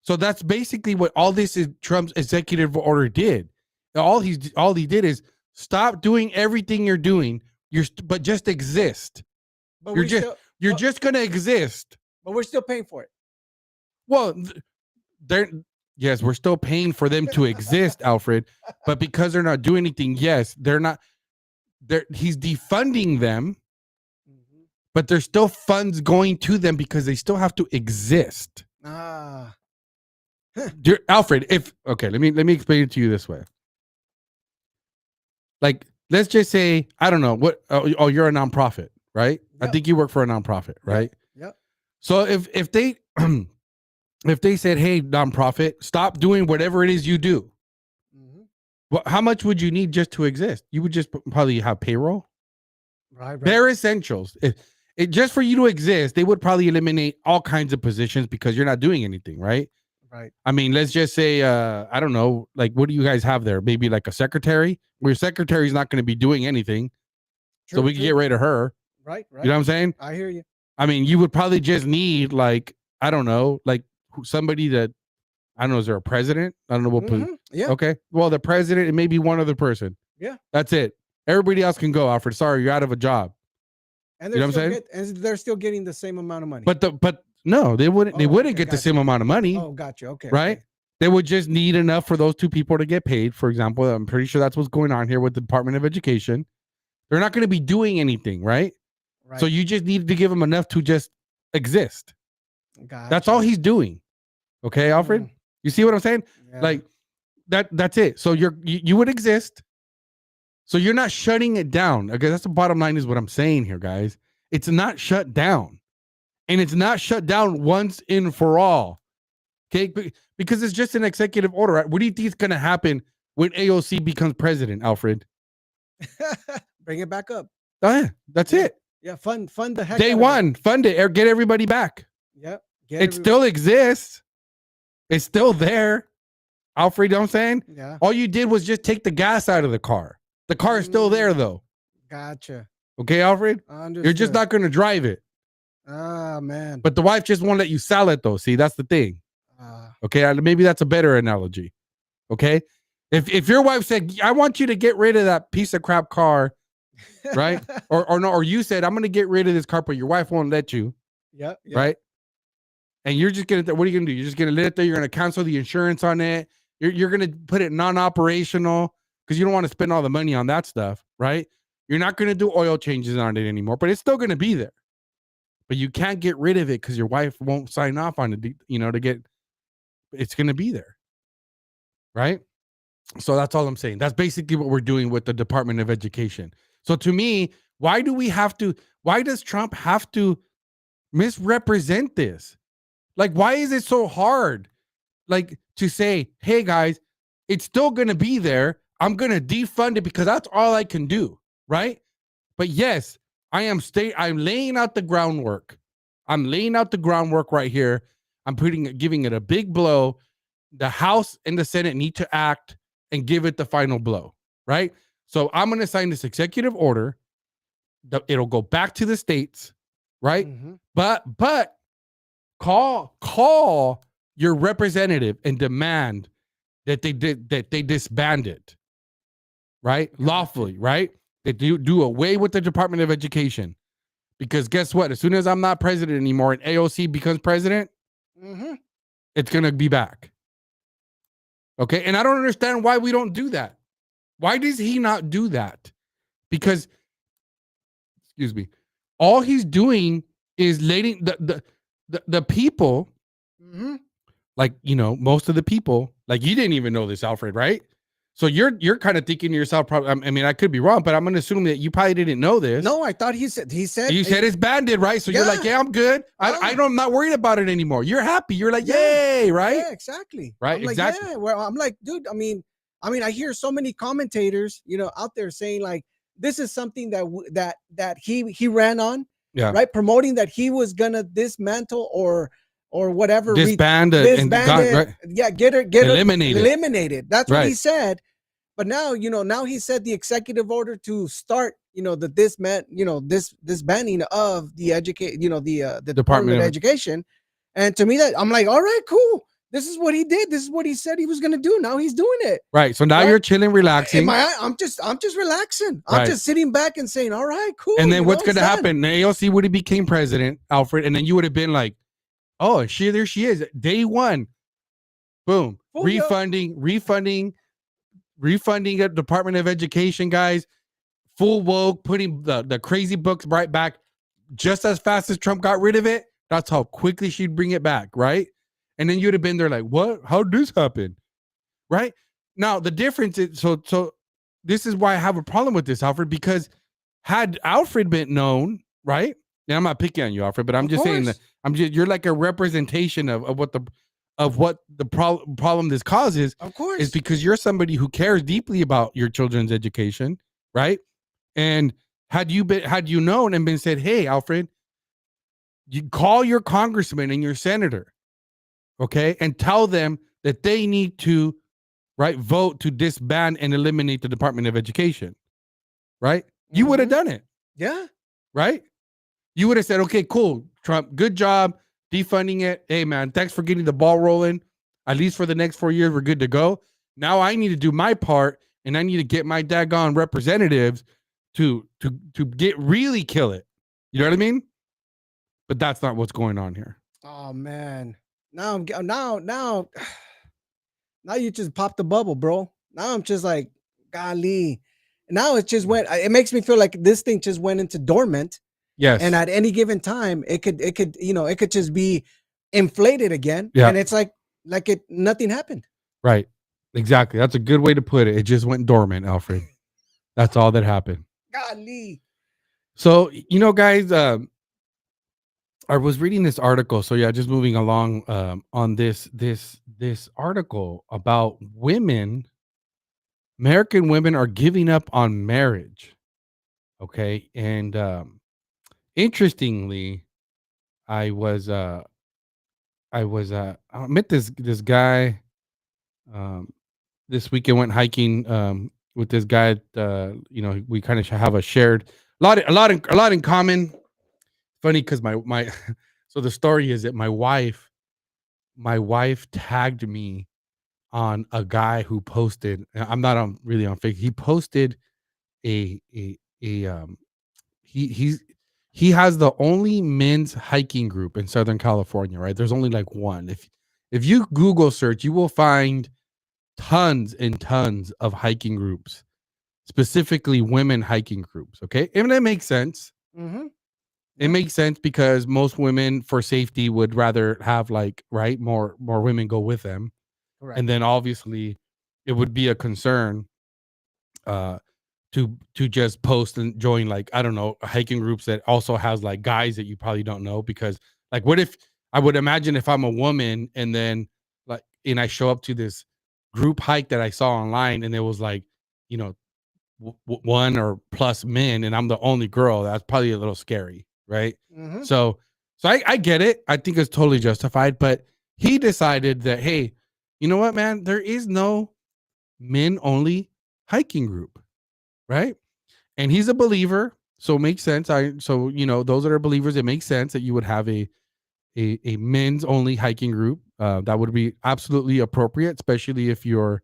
So that's basically what all this is. Trump's executive order did. All he did is stop doing everything you're doing. But just exist. But You're just gonna exist. but we're still paying for it. Well, they're yes, we're still paying for them to exist, Alfred. But because they're not doing anything, yes, they're not. He's defunding them, Mhm. but there's still funds going to them because they still have to exist. Ah, Alfred, let me explain it to you this way. like, let's just say, I don't know what. Oh, you're a nonprofit, right? I Yep. think you work for a nonprofit, right? Yep. So if they if they said, hey, nonprofit, stop doing whatever it is you do, Mhm. well, how much would you need just to exist? You would just probably have payroll. Right. Bare essentials. It just for you to exist, they would probably eliminate all kinds of positions because you're not doing anything, right? Right. I mean, let's just say, I don't know, like, what do you guys have there? Maybe like a secretary. Well, your secretary is not going to be doing anything, so True, we can true. get rid of her. Right. Right. You know what I'm saying? I hear you. I mean, you would probably just need, like, I don't know, like somebody that, I don't know, is there a president? I don't know what. Yeah. Okay, well, the president and maybe one other person. Yeah. That's it. Everybody else can go. Alfred, sorry, you're out of a job. And You know they're what I'm still and they're still getting the same amount of money. But no, they wouldn't. They Oh, wouldn't okay, get the gotcha. same amount of money. Oh, gotcha. Okay. Right? Okay. They would just need enough for those two people to get paid. For example, I'm pretty sure that's what's going on here with the Department of Education. They're not going to be doing anything, right? Right. So you just needed to give them enough to just exist. Gotcha. That's all he's doing. Okay, Alfred? Mm. You see what I'm saying? Yeah. Like that's it. So you would exist. So you're not shutting it down. Okay, that's the bottom line is what I'm saying here, guys. It's not shut down. And it's not shut down once and for all. Okay, because it's just an executive order. Right? What do you think is going to happen when AOC becomes president, Alfred? Bring it back up. Oh, yeah, that's it. Yeah, fund the heck. Day out of one, fund it or get everybody back. it. Yep. It still exists. It's still there. Alfred, you know what I'm saying? Yeah. All you did was just take the gas out of the car. The car is still there, though. Gotcha. Okay, Alfred? Understood. You're just not going to drive it. Ah, man. But the wife just won't let you sell it, though. See, that's the thing. Okay, maybe that's a better analogy. Okay? If your wife said, I want you to get rid of that piece of crap car, right? or you said, I'm going to get rid of this car, but your wife won't let you, Yep. right? And you're just going to, what are you going to do? You're just going to let it there. You're going to cancel the insurance on it. You're going to put it non-operational because you don't want to spend all the money on that stuff, right? You're not going to do oil changes on it anymore, but it's still going to be there. But you can't get rid of it because your wife won't sign off on it, to get, it's going to be there, right? So that's all I'm saying. That's basically what we're doing with the Department of Education. So to me, why does Trump have to misrepresent this? Like, why is it so hard? Like, to say, hey guys, it's still going to be there. I'm going to defund it because that's all I can do. Right. But yes, I'm laying out the groundwork. I'm laying out the groundwork right here. I'm giving it a big blow. The House and the Senate need to act and give it the final blow. Right. So I'm going to sign this executive order. It'll go back to the states. Right. Mm-hmm. But call your representative and demand that they disband it, right? Lawfully, right? They do away with the Department of Education, because guess what? As soon as I'm not president anymore and AOC becomes president, it's gonna be back. Okay, and I don't understand why we don't do that. Why does he not do that? Because, excuse me, all he's doing is letting the people. Like, most of the people, like, you didn't even know this, Alfred, right? So you're kind of thinking to yourself, probably, I mean, I could be wrong, but I'm going to assume that you probably didn't know this. No, I thought you said it's banded, right? So you're like, yeah, I'm good. I'm not worried about it anymore. You're happy. You're like, yay, right? Yeah, exactly. Right, I'm like, exactly. Yeah, well, I'm like, dude, I mean, I hear so many commentators, out there saying like, this is something that he ran on, right? Promoting that he was gonna dismantle or whatever, disband it, right? Yeah, get eliminated. That's what he said. But now, now he said the executive order to start, this banning of the the Department of Education. And to me, that I'm like, all right, cool. This is what he did. This is what he said he was going to do. Now he's doing it. Right. So now you're chilling, relaxing. I'm just relaxing. I'm just sitting back and saying, all right, cool. And then what's going to happen? AOC would have became president, Alfred, and then you would have been like, oh, there she is. Day one. Boom. Refunding the Department of Education, guys. Full woke, putting the crazy books right back just as fast as Trump got rid of it. That's how quickly she'd bring it back, right? And then you'd have been there like, what? How did this happen? Right? Now, the difference is, so this is why I have a problem with this, Alfred, because had Alfred been known, right? Now I'm not picking on you, Alfred, but I'm Of just saying that course. you're like a representation of what the problem this causes Of is course. because you're somebody who cares deeply about your children's education, right? And had you known and been said, hey, Alfred, you call your congressman and your senator, okay, and tell them that they need to vote to disband and eliminate the Department of Education, right? You would have Mhm. done it, Yeah. right? You would have said, okay, cool, Trump, good job defunding it. Hey, man, thanks for getting the ball rolling. At least for the next 4 years, we're good to go. Now I need to do my part, and I need to get my daggone representatives to get really kill it. You know what I mean? But that's not what's going on here. Oh man. Now I'm now now you just popped the bubble, bro. Now I'm just like, golly. Now it just went. It makes me feel like this thing just went into dormant, and Yes. at any given time, it could it could just be inflated again, Yeah. and it's like it nothing happened. Right. Exactly. That's a good way to put it. It just went dormant, Alfred. That's all that happened. Golly. So, guys, I was reading this article. So yeah, just moving along on this article about women. American women are giving up on marriage. Okay, and interestingly, I was I met this guy um, this weekend. Went hiking with this guy. We kind of have a shared a lot in common. Funny because my so the story is that my wife tagged me on a guy who posted. I'm not on really on fake. He posted a he's he has the only men's hiking group in Southern California, right? There's only like one. If you Google search, you will find tons and tons of hiking groups, specifically women hiking groups. Okay. And it makes sense. Mm-hmm. It makes sense because most women for safety would rather have more women go with them. Correct. And then obviously it would be a concern uh to just post and join, like, I don't know, hiking groups that also has like guys that you probably don't know, because like what if I would imagine if I'm a woman and then and I show up to this group hike that I saw online and it was like, you know, one or plus men and I'm the only girl, that's probably a little scary, right? Mm-hmm. So I get it. I think it's totally justified, but he decided that, hey, you know what, man, there is no men only hiking group, right? And he's a believer, so it makes sense. Those that are believers, it makes sense that you would have a men's only hiking group. That would be absolutely appropriate, especially if you're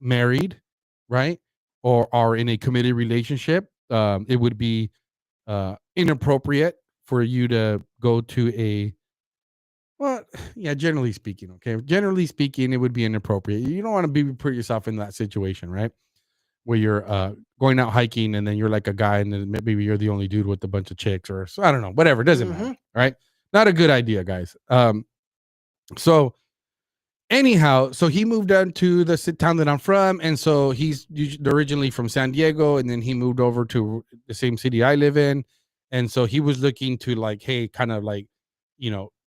married, right, or are in a committed relationship. It would be inappropriate for you to go to a well, yeah, generally speaking, okay. Generally speaking, it would be inappropriate. You don't want to put yourself in that situation, right? Where you're going out hiking and then you're like a guy and then maybe you're the only dude with a bunch of chicks, or so, I don't know, whatever, it doesn't Mm-hmm. matter, right? Not a good idea, guys. So anyhow, so he moved on to the town that I'm from, and so he's originally from San Diego, and then he moved over to the same city I live in, and so he was looking to like, hey, kind of like,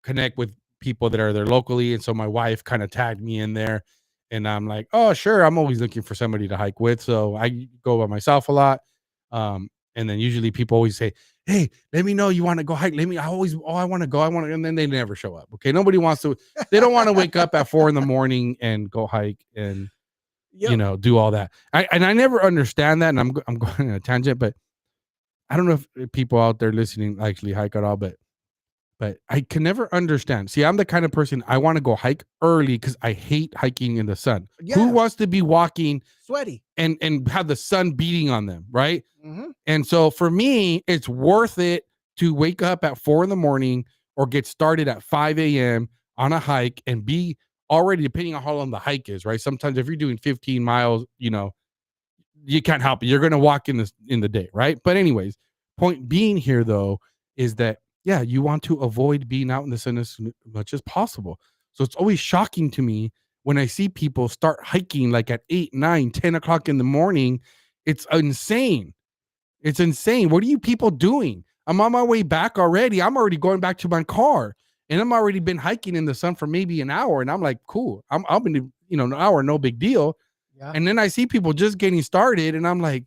connect with people that are there locally, and so my wife kind of tagged me in there, and I'm like, oh sure, I'm always looking for somebody to hike with, so I go by myself a lot, and then usually people always say, hey, let me know you want to go hike. I want to go. And then they never show up. Okay. Nobody wants to, they don't want to wake up at 4 a.m. and go hike and, Yep. do all that. I never understand that. And I'm going on a tangent, but I don't know if people out there listening actually hike at all, but I can never understand. See, I'm the kind of person, I want to go hike early because I hate hiking in the sun. Who Yeah. wants to be walking Sweaty. and have the sun beating on them, right? Mm-hmm. And so for me, it's worth it to wake up at 4 a.m. or get started at 5 a.m. on a hike and be already, depending on how long the hike is, right? Sometimes if you're doing 15 miles, you can't help it. You're going to walk in the day, right? But anyways, point being here though, is that, yeah, you want to avoid being out in the sun as much as possible. So it's always shocking to me when I see people start hiking like at 8, 9, 10 o'clock in the morning, It's insane. It's insane. What are you people doing? I'm on my way back already. I'm already going back to my car, and I'm already been hiking in the sun for maybe an hour. And I'm like, cool. I'm in, an hour, no big deal. Yeah. And then I see people just getting started, and I'm like,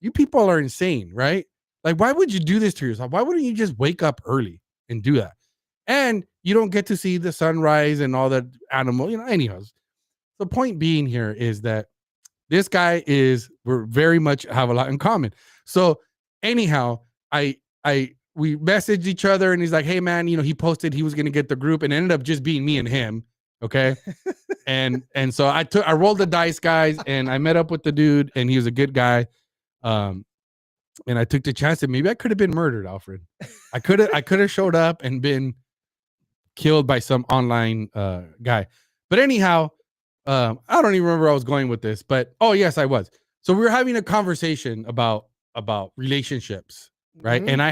you people are insane, right? Like, why would you do this to yourself? Why wouldn't you just wake up early and do that? And you don't get to see the sunrise and all that animal, anyways. The point being here is that this guy we're very much have a lot in common. So anyhow, we messaged each other, and he's like, hey man, he posted he was going to get the group, and it ended up just being me and him. Okay. and so I rolled the dice, guys, and I met up with the dude, and he was a good guy. And I took the chance that maybe I could have been murdered, Alfred. I could have showed up and been killed by some online guy. But anyhow, I don't even remember where I was going with this, but yes, I was. So we were having a conversation about relationships, right? Mhm. And I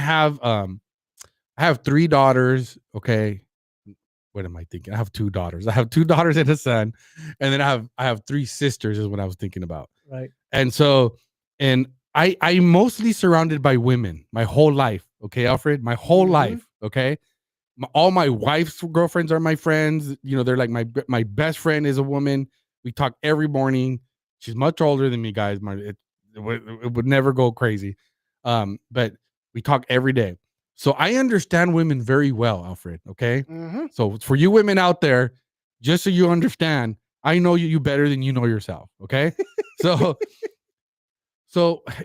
have 3 daughters. Okay, what am I thinking? I have 2 daughters. I have 2 daughters and a son, and then I have 3 sisters is what I was thinking about. Right. And so, and I'm mostly surrounded by women my whole life. Okay, Alfred, my whole life. Okay. All my wife's girlfriends are my friends. They're like my best friend is a woman. We talk every morning. She's much older than me, guys. It would never go crazy. But we talk every day. So I understand women very well, Alfred. Okay. Mhm. So for you women out there, just so you understand, I know you better than you know yourself. Okay. So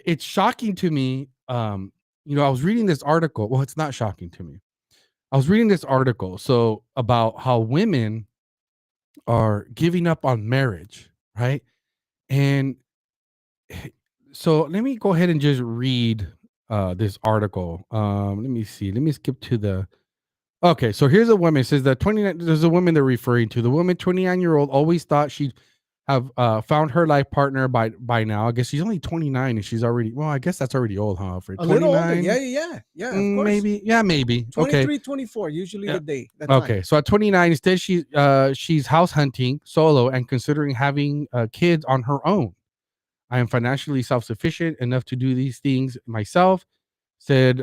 it's shocking to me. I was reading this article. Well, it's not shocking to me. I was reading this article about how women are giving up on marriage, right? And so let me go ahead and just read this article. Let me see. Let me skip to the. Okay, so here's a woman. It says that 29. There's a woman they're referring to. The woman, 29-year-old, always thought she'd have found her life partner by now. I guess she's only 29 and she's already. Well, I guess that's already old, huh? For A little older. 29. Yeah. Of course. Maybe. Yeah, maybe. Okay. 23, 24, usually Yeah. the day. The Okay, time. so at 29, instead she's house hunting solo and considering having kids on her own. I am financially self-sufficient enough to do these things myself, said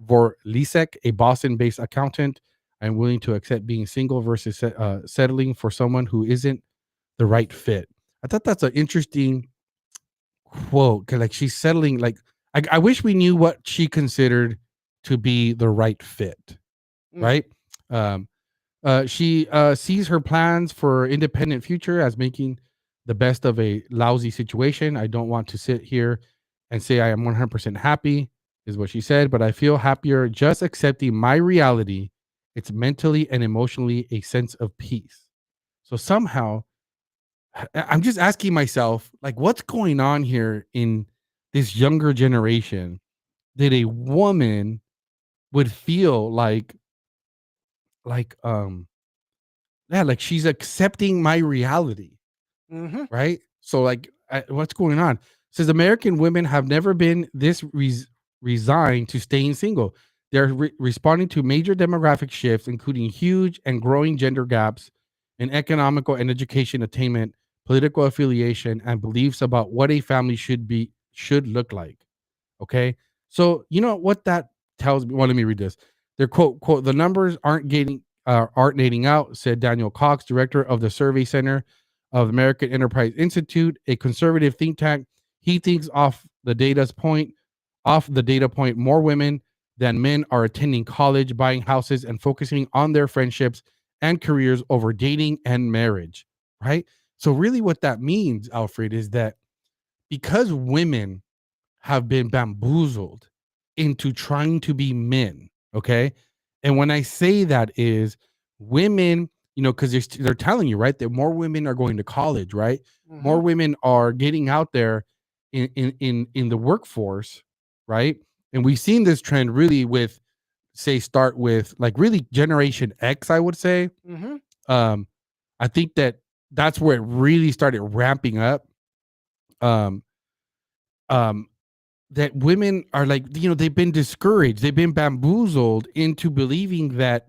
Vorlisek, a Boston-based accountant. I'm willing to accept being single versus settling for someone who isn't the right fit. I thought that's an interesting quote. 'Cause, like, she's settling. Like, I wish we knew what she considered to be the right fit, right? Um, she sees her plans for independent future as making the best of a lousy situation. I don't want to sit here and say I am 100% happy, is what she said, but I feel happier just accepting my reality. It's mentally and emotionally a sense of peace. So somehow, I'm just asking myself, like, what's going on here in this younger generation that a woman would feel like yeah, like she's accepting my reality, Mm-hmm. right? So like, what's going on? It says American women have never been this resigned to staying single. They're responding to major demographic shifts, including huge and growing gender gaps in economical and education attainment, political affiliation, and beliefs about what a family should look like. Okay. So you know what that tells me? Well, let me read this. They're quote, the numbers aren't adding out, said Daniel Cox, director of the Survey Center of American Enterprise Institute, a conservative think tank. He thinks off the data point, more women than men are attending college, buying houses, and focusing on their friendships and careers over dating and marriage. Right. So really what that means, Alfred, is that because women have been bamboozled into trying to be men. Okay. And when I say that is women, because they're telling you, right, that more women are going to college, right? Mm-hmm. More women are getting out there in the workforce, right? And we've seen this trend really start with like really Generation X, I would say. Mm-hmm. I think that's where it really started ramping up. Um, that women are like, they've been discouraged, they've been bamboozled into believing that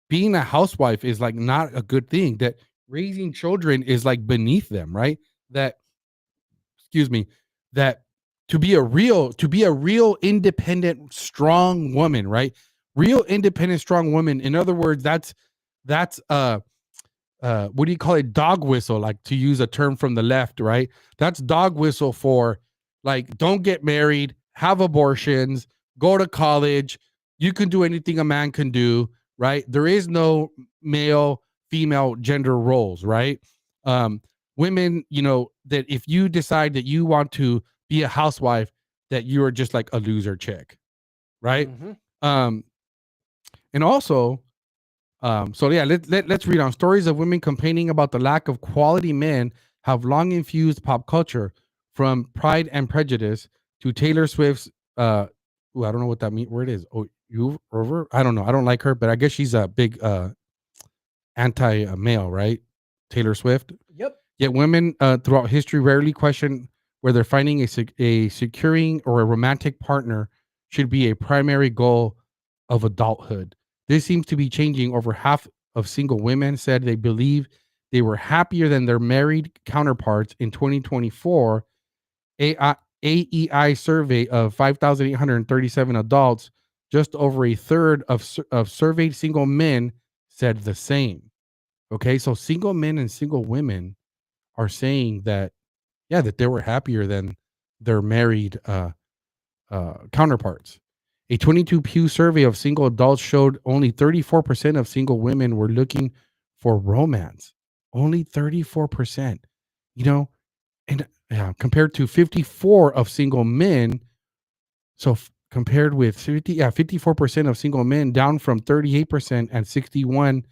being a housewife is like not a good thing, that raising children is like beneath them, right? That, excuse me, that to be a real independent, strong woman, right? Real independent, strong woman. In other words, that's what do you call it? Dog whistle, like, to use a term from the left, right? That's dog whistle for, like, don't get married, have abortions, go to college. You can do anything a man can do, right? There is no male, female gender roles, right? Women, that if you decide that you want to be a housewife, that you are just like a loser chick, right? Um, and also, so yeah, let's read on. Stories of women complaining about the lack of quality men have long infused pop culture, from Pride and Prejudice to Taylor Swift's I don't know what that means. Where it is. Oh, you over? I don't know. I don't like her, but I guess she's a big anti-male, right? Taylor Swift. Yep. Yet women throughout history rarely question whether finding a securing or a romantic partner should be a primary goal of adulthood. This seems to be changing. Over half of single women said they believe they were happier than their married counterparts in 2024. AEI survey of 5,837 adults, just over a third of surveyed single men said the same. Okay, so single men and single women are saying that, yeah, that they were happier than their married counterparts. A 22 Pew survey of single adults showed only 34% of single women were looking for romance. Only 34%, and compared to 54 of single men. So compared with 54% of single men, down from 38% and 61%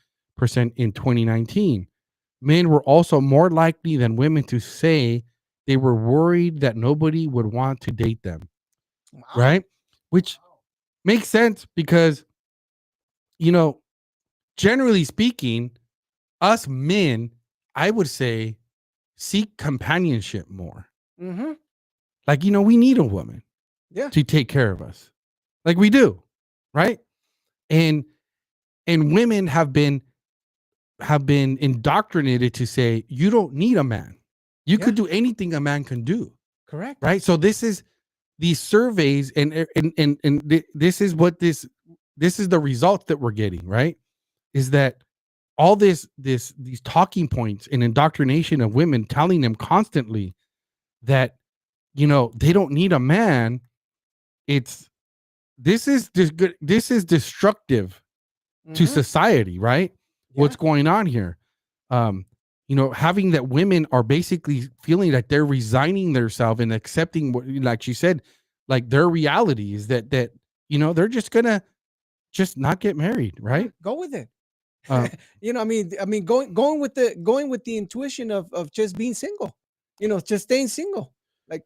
in 2019. Men were also more likely than women to say they were worried that nobody would want to date them. Wow. Right? Which makes sense because, generally speaking, us men, I would say, seek companionship more. Mm-hmm. Like, we need a woman to take care of us. Like we do, right? And women have been indoctrinated to say, you don't need a man. You could do anything a man can do. Correct. Right? So this is these surveys, and this is what this is the results that we're getting, right? Is that all these talking points and indoctrination of women, telling them constantly that they don't need a man. This is destructive to society, right? What's going on here? Having that women are basically feeling like they're resigning themselves and accepting what, like she said, like their reality is that they're just gonna just not get married, right? Go with it. Uh, Going with the intuition of just being single, just staying single. Like,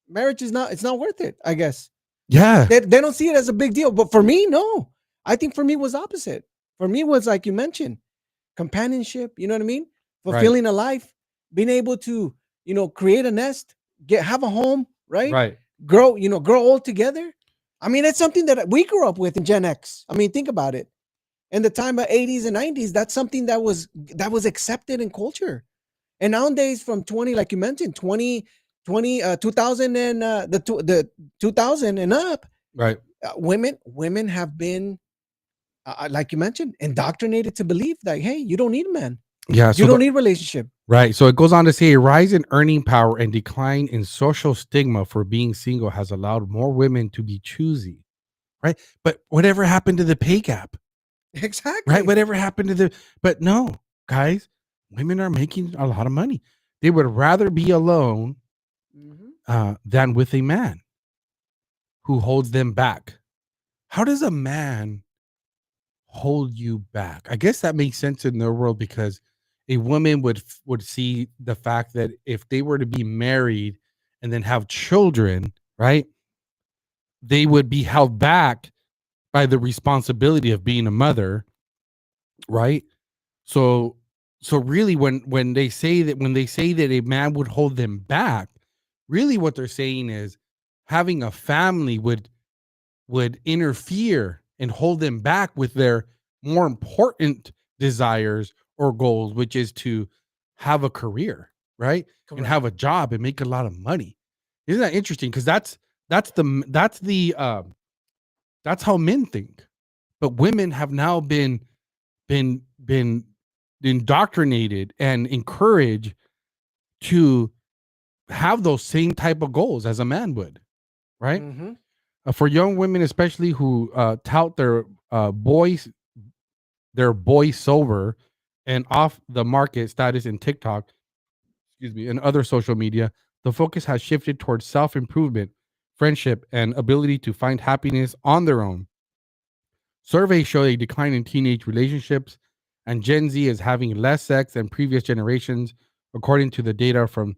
marriage is not, it's not worth it, I guess. Yeah. They don't see it as a big deal. But for me, no. I think for me it was opposite. For me, it was like you mentioned, companionship, you know what I mean? Fulfilling a life, being able to, create a nest, have a home, right? Right. Grow old together. I mean, it's something that we grew up with in Gen X. I mean, think about it. In the time of 80s and 90s, that's something that was accepted in culture. And nowadays, from 20, like you mentioned, 2000 and the 2000 and up, Right. Women have been, like you mentioned, indoctrinated to believe that, hey, you don't need a man. Yeah. You don't need relationship. Right. So it goes on to say a rise in earning power and decline in social stigma for being single has allowed more women to be choosy. Right. But whatever happened to the pay gap? Exactly. Right. Whatever happened to but no, guys, women are making a lot of money. They would rather be alone than with a man who holds them back. How does a man hold you back? I guess that makes sense in their world, because a woman would see the fact that if they were to be married and then have children, right, they would be held back by the responsibility of being a mother, right? So really, when they say that a man would hold them back, really what they're saying is having a family would interfere and hold them back with their more important desires or goals, which is to have a career, right? Correct. And have a job and make a lot of money. Isn't that interesting? Because that's how men think. But women have now been indoctrinated and encouraged to have those same type of goals as a man would, right? Mm-hmm. For young women, especially who tout their boy sober and off the market status in TikTok, excuse me, and other social media, the focus has shifted towards self improvement, friendship, and ability to find happiness on their own. Surveys show a decline in teenage relationships, and Gen Z is having less sex than previous generations, according to the data from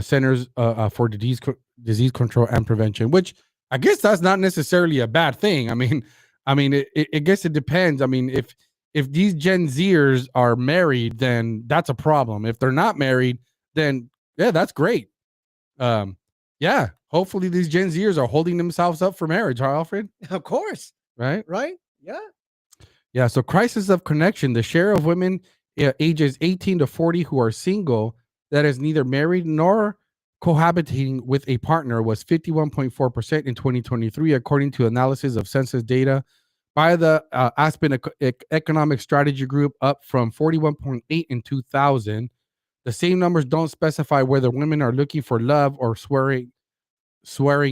Centers for Disease Control and Prevention. Which I guess that's not necessarily a bad thing. I guess it depends. I mean, if these Gen Zers are married, then that's a problem. If they're not married, then yeah, that's great. Yeah, hopefully these Gen Zers are holding themselves up for marriage, huh, Alfred? Of course. Right? Right? Yeah. Yeah, so crisis of connection. The share of women ages 18 to 40 who are single that is neither married nor cohabitating with a partner was 51.4% in 2023, according to analysis of census data by the Aspen Economic Strategy Group, up from 41.8 in 2000. The same numbers don't specify whether women are looking for love or swearing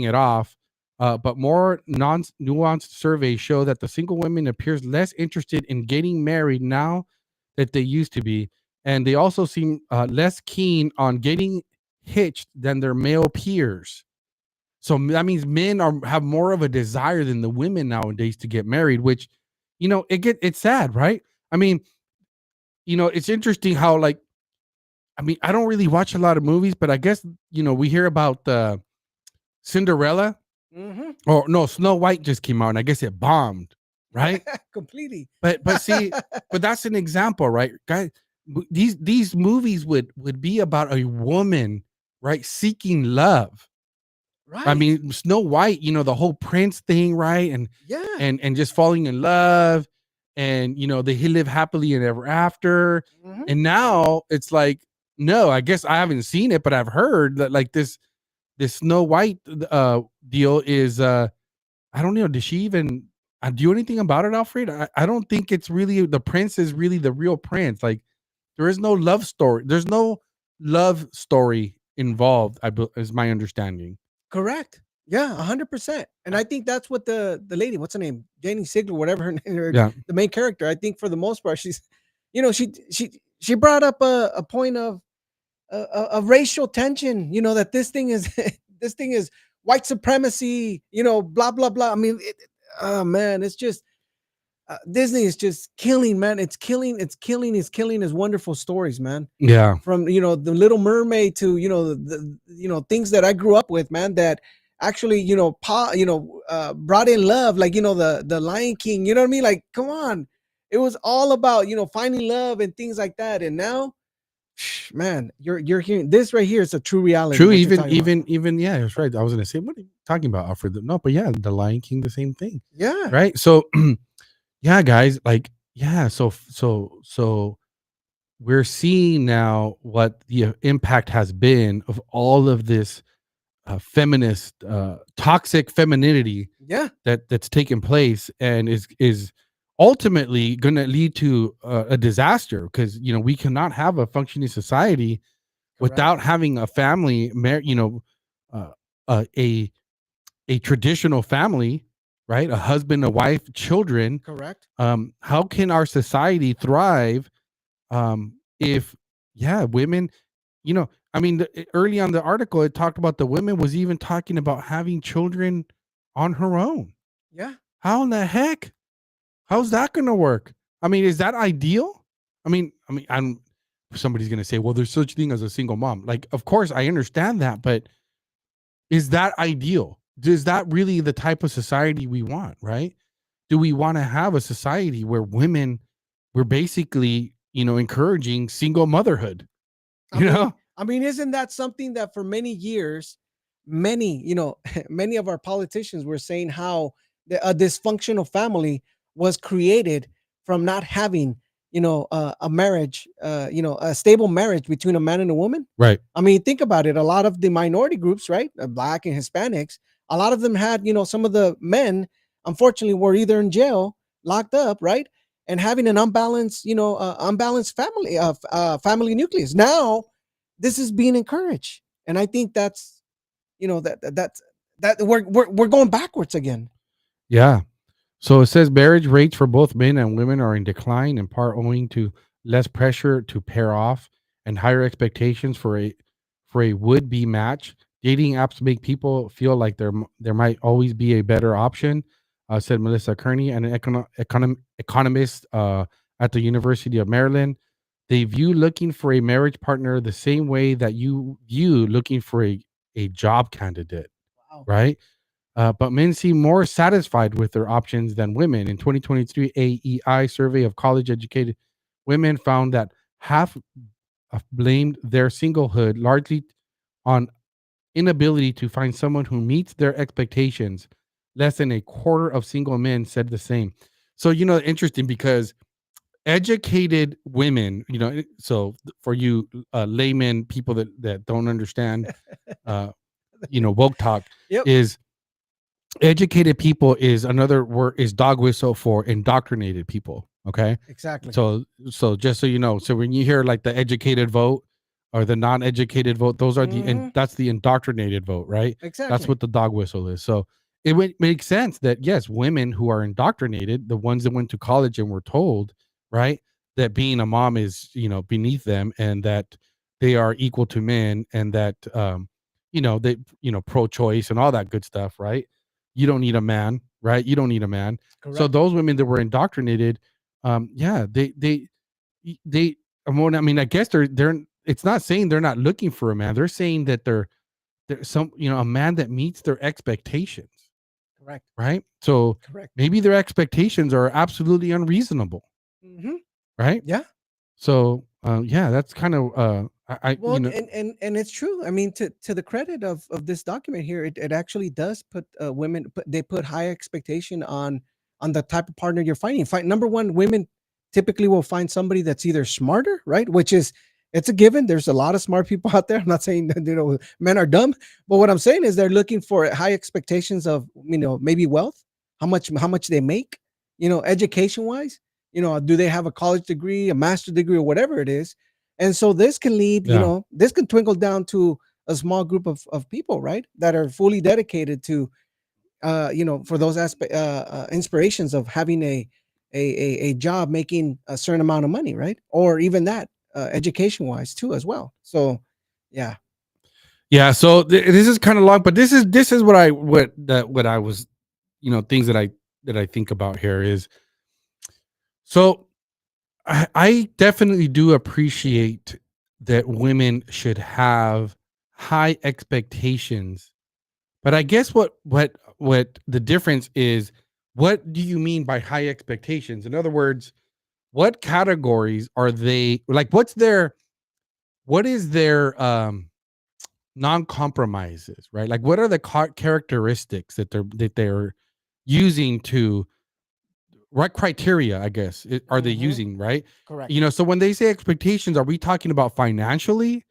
it off. But more nuanced surveys show that the single women appears less interested in getting married now that they used to be. And they also seem less keen on getting hitched than their male peers. So that means men have more of a desire than the women nowadays to get married, which, it's sad, right? I mean, it's interesting how, like, I don't really watch a lot of movies, but I guess, we hear about the Cinderella. Mm-hmm. Oh no, Snow White just came out, and I guess it bombed, right? Completely. But see, but that's an example, right? Guys, these movies would be about a woman, right, seeking love. Right. I mean, Snow White, the whole prince thing, right? And yeah. and just falling in love, and they live happily and ever after. Mm-hmm. And now it's like, no, I guess I haven't seen it, but I've heard that, like, this Snow White deal is I don't know, did she even do anything about it, Alfred? I don't think it's really, the prince is really the real prince. Like, there is no love story. There's no love story involved, is my understanding. Correct. Yeah, 100%. And I think that's what the lady, what's her name, Janie Sigler, whatever her name, Yeah. the main character. I think for the most part, she's, she brought up a point of racial tension. That this thing is this thing is white supremacy. Blah blah blah. I mean, oh man, it's just Disney is just killing, man. It's killing his wonderful stories, man. Yeah. From the Little Mermaid to the things that I grew up with, man. That actually brought in love, like the Lion King. You know what I mean? Like, come on, it was all about finding love and things like that. And now, man, you're hearing this right here. It's a true reality. True. Even yeah, that's right. I was gonna say, what are you talking about, Alfred? No, but yeah, the Lion King, the same thing. Yeah. Right. So yeah, guys, like, yeah, so we're seeing now what the impact has been of all of this feminist toxic femininity that's taken place, and is ultimately going to lead to a disaster, because we cannot have a functioning society without having a family, a traditional family, right? A husband, a wife, children. Correct. How can our society thrive if women, early on the article, it talked about the women was even talking about having children on her own. Yeah. How in the heck? How's that going to work? I mean, is that ideal? Somebody's going to say, well, there's such thing as a single mom. Like, of course, I understand that, but is that ideal? Is that really the type of society we want, right? Do we want to have a society where we're basically, encouraging single motherhood? I mean, isn't that something that for many years, many of our politicians were saying how a dysfunctional family was created from not having a marriage, a stable marriage between a man and a woman. Right. I mean, think about it. A lot of the minority groups, right, Black and Hispanics, a lot of them had, some of the men, unfortunately, were either in jail, locked up, right, and having an unbalanced family nucleus. Now, this is being encouraged, and I think that's, that we're going backwards again. Yeah. So it says marriage rates for both men and women are in decline, in part owing to less pressure to pair off and higher expectations for a would be match. Dating apps make people feel like there might always be a better option, said Melissa Kearney, an economist at the University of Maryland. They view looking for a marriage partner the same way that you view looking for a job candidate, Wow. right? But men seem more satisfied with their options than women. In 2023 AEI survey of college educated women found that half blamed their singlehood largely on inability to find someone who meets their expectations. Less than a quarter of single men said the same. So, interesting because educated women, so for you laymen, people that don't understand, woke talk Yep. is educated people is another word is dog whistle for indoctrinated people. Okay. Exactly. So just so you know, so when you hear like the educated vote or the non-educated vote, those are and that's the indoctrinated vote, right? Exactly. That's what the dog whistle is. So it would make sense that yes, women who are indoctrinated, the ones that went to college and were told, right, that being a mom is, beneath them and that they are equal to men and that they, pro-choice and all that good stuff, right? You don't need a man, right? You don't need a man. Correct. So those women that were indoctrinated, yeah, they I mean, I guess they're it's not saying they're not looking for a man. They're saying that they're some, a man that meets their expectations, Correct. right? So Correct. maybe their expectations are absolutely unreasonable, right? Yeah. So yeah, that's kind of Well, and it's true. I mean, to the credit of this document here, it actually does put women. They put high expectation on the type of partner you're finding. Number one, women typically will find somebody that's either smarter, right? Which is it's a given. There's a lot of smart people out there. I'm not saying that men are dumb, but what I'm saying is they're looking for high expectations of maybe wealth, how much they make, education wise. Do they have a college degree, a master's degree, or whatever it is? And so this can lead, Yeah. this can twinkle down to a small group of people, right, that are fully dedicated to, for those inspirations of having a job making a certain amount of money, right, or even that education wise too as well. So, yeah. Yeah, so this is kind of long, but this is what I was, things that I think about here is so I definitely do appreciate that women should have high expectations, but I guess what the difference is, what do you mean by high expectations? In other words, what categories are they like? What is their non-compromises, right? Like what are the characteristics that they're using to what criteria, I guess, are they using, right? Correct. So when they say expectations, are we talking about financially?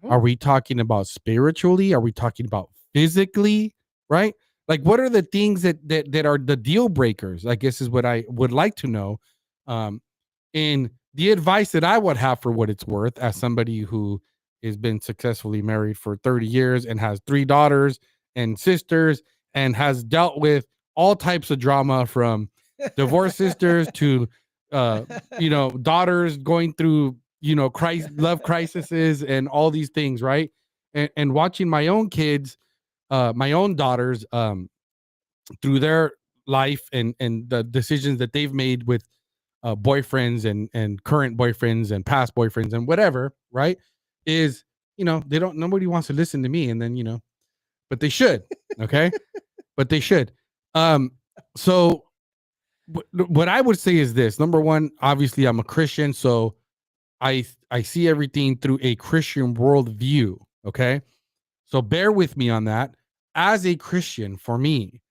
Are we talking about spiritually? Are we talking about physically, right? Like what are the things that are the deal breakers, I guess is what I would like to know. In the advice that I would have for what it's worth as somebody who has been successfully married for 30 years and has 3 daughters and sisters and has dealt with all types of drama from divorced sisters to daughters going through love crises and all these things, right? And watching my own kids, my own daughters, through their life and the decisions that they've made with boyfriends and current boyfriends and past boyfriends and whatever, right? Is nobody wants to listen to me, and then but they should, okay? But they should. So what I would say is this: number one, obviously, I'm a Christian, so I see everything through a Christian worldview. Okay, so bear with me on that. As a Christian, for me,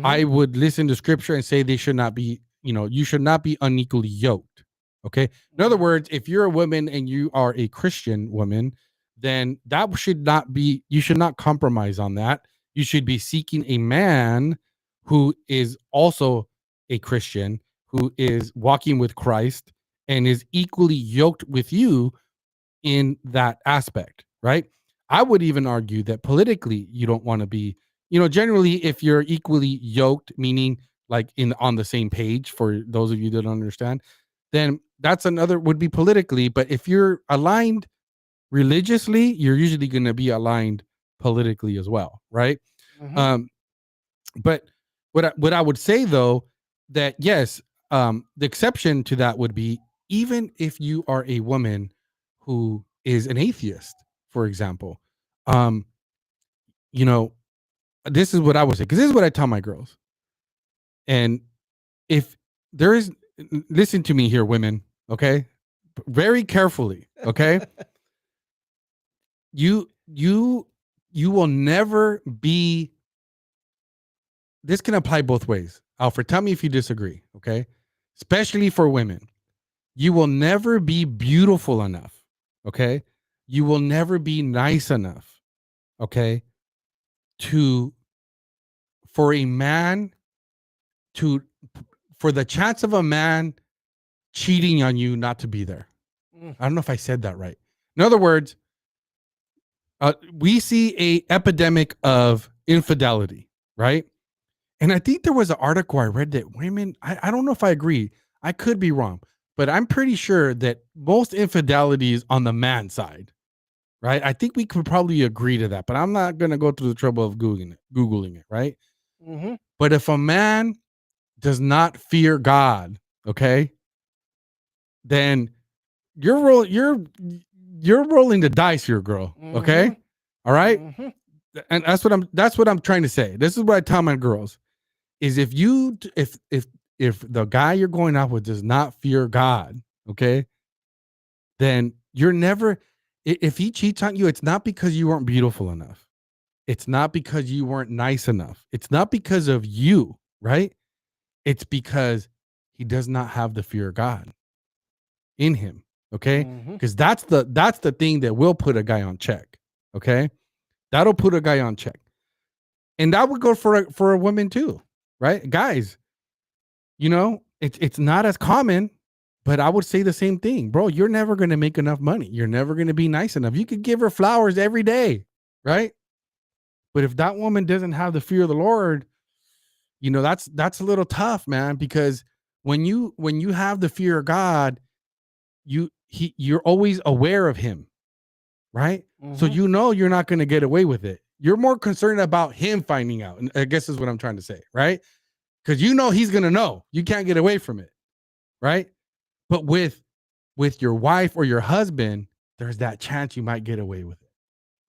I would listen to Scripture and say they should not be, you should not be unequally yoked. Okay. In other words, if you're a woman and you are a Christian woman, then that should not be, you should not compromise on that. You should be seeking a man who is also a Christian, who is walking with Christ and is equally yoked with you in that aspect, right? I would even argue that politically, you don't want to be, generally, if you're equally yoked, meaning like on the same page, for those of you that don't understand, then that's another would be politically. But if you're aligned religiously, you're usually going to be aligned politically as well, right? Mhm. But what I would say though, that yes, the exception to that would be even if you are a woman who is an atheist, for example, um, you know, this is what I would say, because this is what I tell my girls. And if there is, listen to me here, women, okay, very carefully, okay. You will never be, this can apply both ways. Alfred, tell me if you disagree, okay? Especially for women. You will never be beautiful enough, okay? You will never be nice enough, okay? For a man to, for the chance of a man cheating on you not to be there. I don't know if I said that right. In other words, we see a epidemic of infidelity, right? And I think there was an article I read that women, I don't know if I agree. I could be wrong, but I'm pretty sure that most infidelity is on the man side, right? I think we could probably agree to that, but I'm not going to go through the trouble of Googling it, right? Mhm. But if a man does not fear God, okay, then you're rolling the dice here, girl. Okay. Mhm. All right. Mhm. And that's what I'm trying to say. This is what I tell my girls is if the guy you're going out with does not fear God, okay, then you're never, if he cheats on you, it's not because you weren't beautiful enough. It's not because you weren't nice enough. It's not because of you, right? It's because he does not have the fear of God in him. Okay. Mhm. Because that's the thing that will put a guy on check. Okay. That'll put a guy on check. And that would go for a woman too, right? Guys, it's not as common, but I would say the same thing. Bro, you're never going to make enough money. You're never going to be nice enough. You could give her flowers every day, right? But if that woman doesn't have the fear of the Lord, that's a little tough, man, because when you have the fear of God, you're always aware of him, right? So Mhm. you're not going to get away with it. You're more concerned about him finding out. And I guess is what I'm trying to say, right? Because he's going to know. You can't get away from it, right? But with your wife or your husband, there's that chance you might get away with it.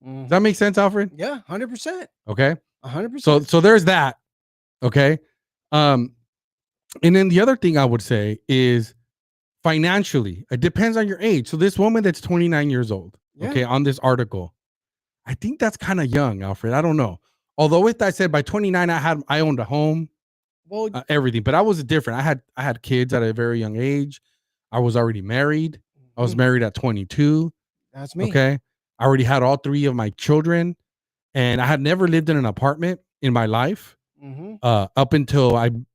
Does that Mhm. make sense, Alfred? Yeah, 100%. Okay. 100%. So there's that. Okay. Um, and then the other thing I would say is financially, it depends on your age. So this woman that's 29 years old, Yeah. okay, on this article, I think that's kind of young, Alfred. I don't know. Although with that said, by 29, I owned a home, Well, everything, but I was different. I had kids at a very young age. I was already married. I was mhm, married at 22. that's me. Okay. I already had all three of my children, and I had never lived in an apartment in my life. Mhm. Up until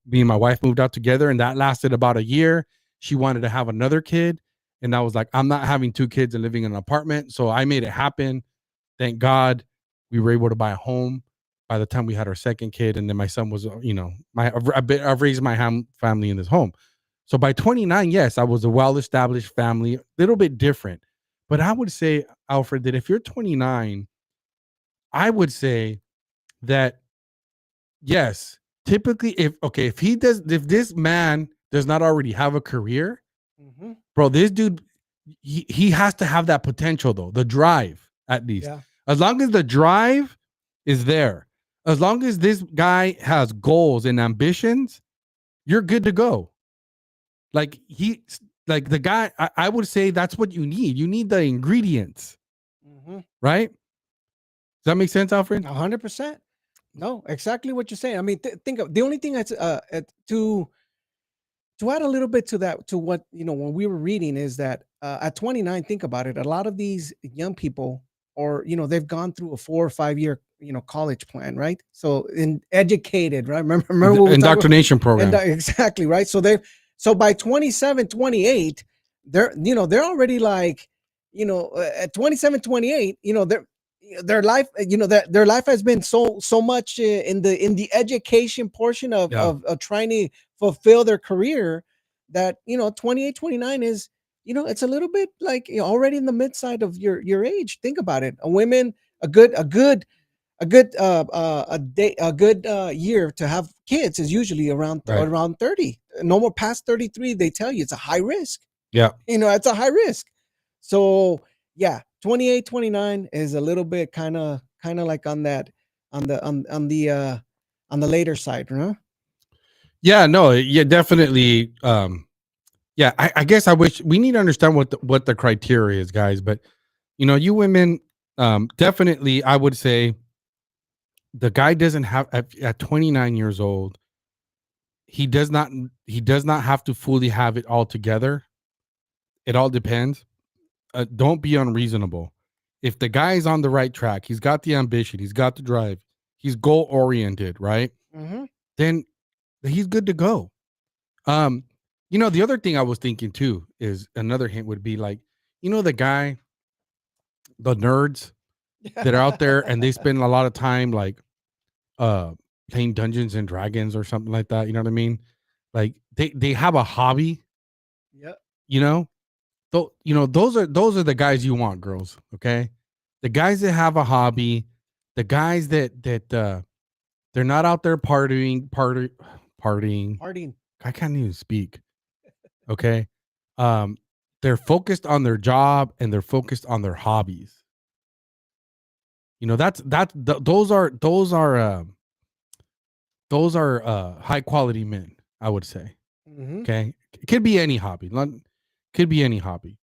me and my wife moved out together, and that lasted about a year. She wanted to have another kid, and I was like, I'm not having two kids and living in an apartment. So I made it happen. Thank God we were able to buy a home by the time we had our second kid. And then my son was, I've raised my family in this home. So by 29, yes, I was a well-established family, a little bit different. But I would say, Alfred, that if you're 29, I would say that yes, typically if this man does not already have a career, Mhm. bro, this dude, he has to have that potential though, the drive at least. Yeah. As long as the drive is there, as long as this guy has goals and ambitions, you're good to go. Like like the guy, I would say that's what you need. You need the ingredients, Mhm. right? Does that make sense, Alfred? 100%. No, exactly what you're saying. I mean, think of the only thing that's to to add a little bit to that, to what when we were reading, is that at 29, think about it. A lot of these young people, or they've gone through a 4 or 5 year college plan, right? So in educated, right? Remember what we talked about? Indoctrination And program. exactly right. So by 27, 28, they're already like, at 27, 28, their life, their life has been so much in the education portion of, Yeah. of trying to fulfill their career, that 28, 29 is, it's a little bit like, already in the mid side of your age. Think about it. A women, a good year to have kids is usually around Right. 30. No more past 33, they tell you it's a high risk. Yeah. It's a high risk. So yeah, 28, 29 is a little bit kind of like on that, on the later side, huh? Yeah. No. Yeah. Definitely. Yeah. I guess I wish we need to understand what the criteria is, guys. But you women, definitely, I would say the guy doesn't have at 29 years old. He does not have to fully have it all together. It all depends. Don't be unreasonable. If the guy is on the right track, he's got the ambition, he's got the drive, he's goal oriented, right? Mm-hmm. Then he's good to go. Um, the other thing I was thinking too is another hint would be like, the guy, the nerds that are out there and they spend a lot of time like uh playing Dungeons and Dragons or something like that. You know what I mean? Like they have a hobby, Yep. you know. Those are the guys you want, girls. Okay, the guys that have a hobby, the guys that they're not out there partying. Harding. I can't even speak. Okay, um, they're focused on their job and they're focused on their hobbies. Those are high quality men, I would say. Mm-hmm. Okay, it could be any hobby. Could be any hobby.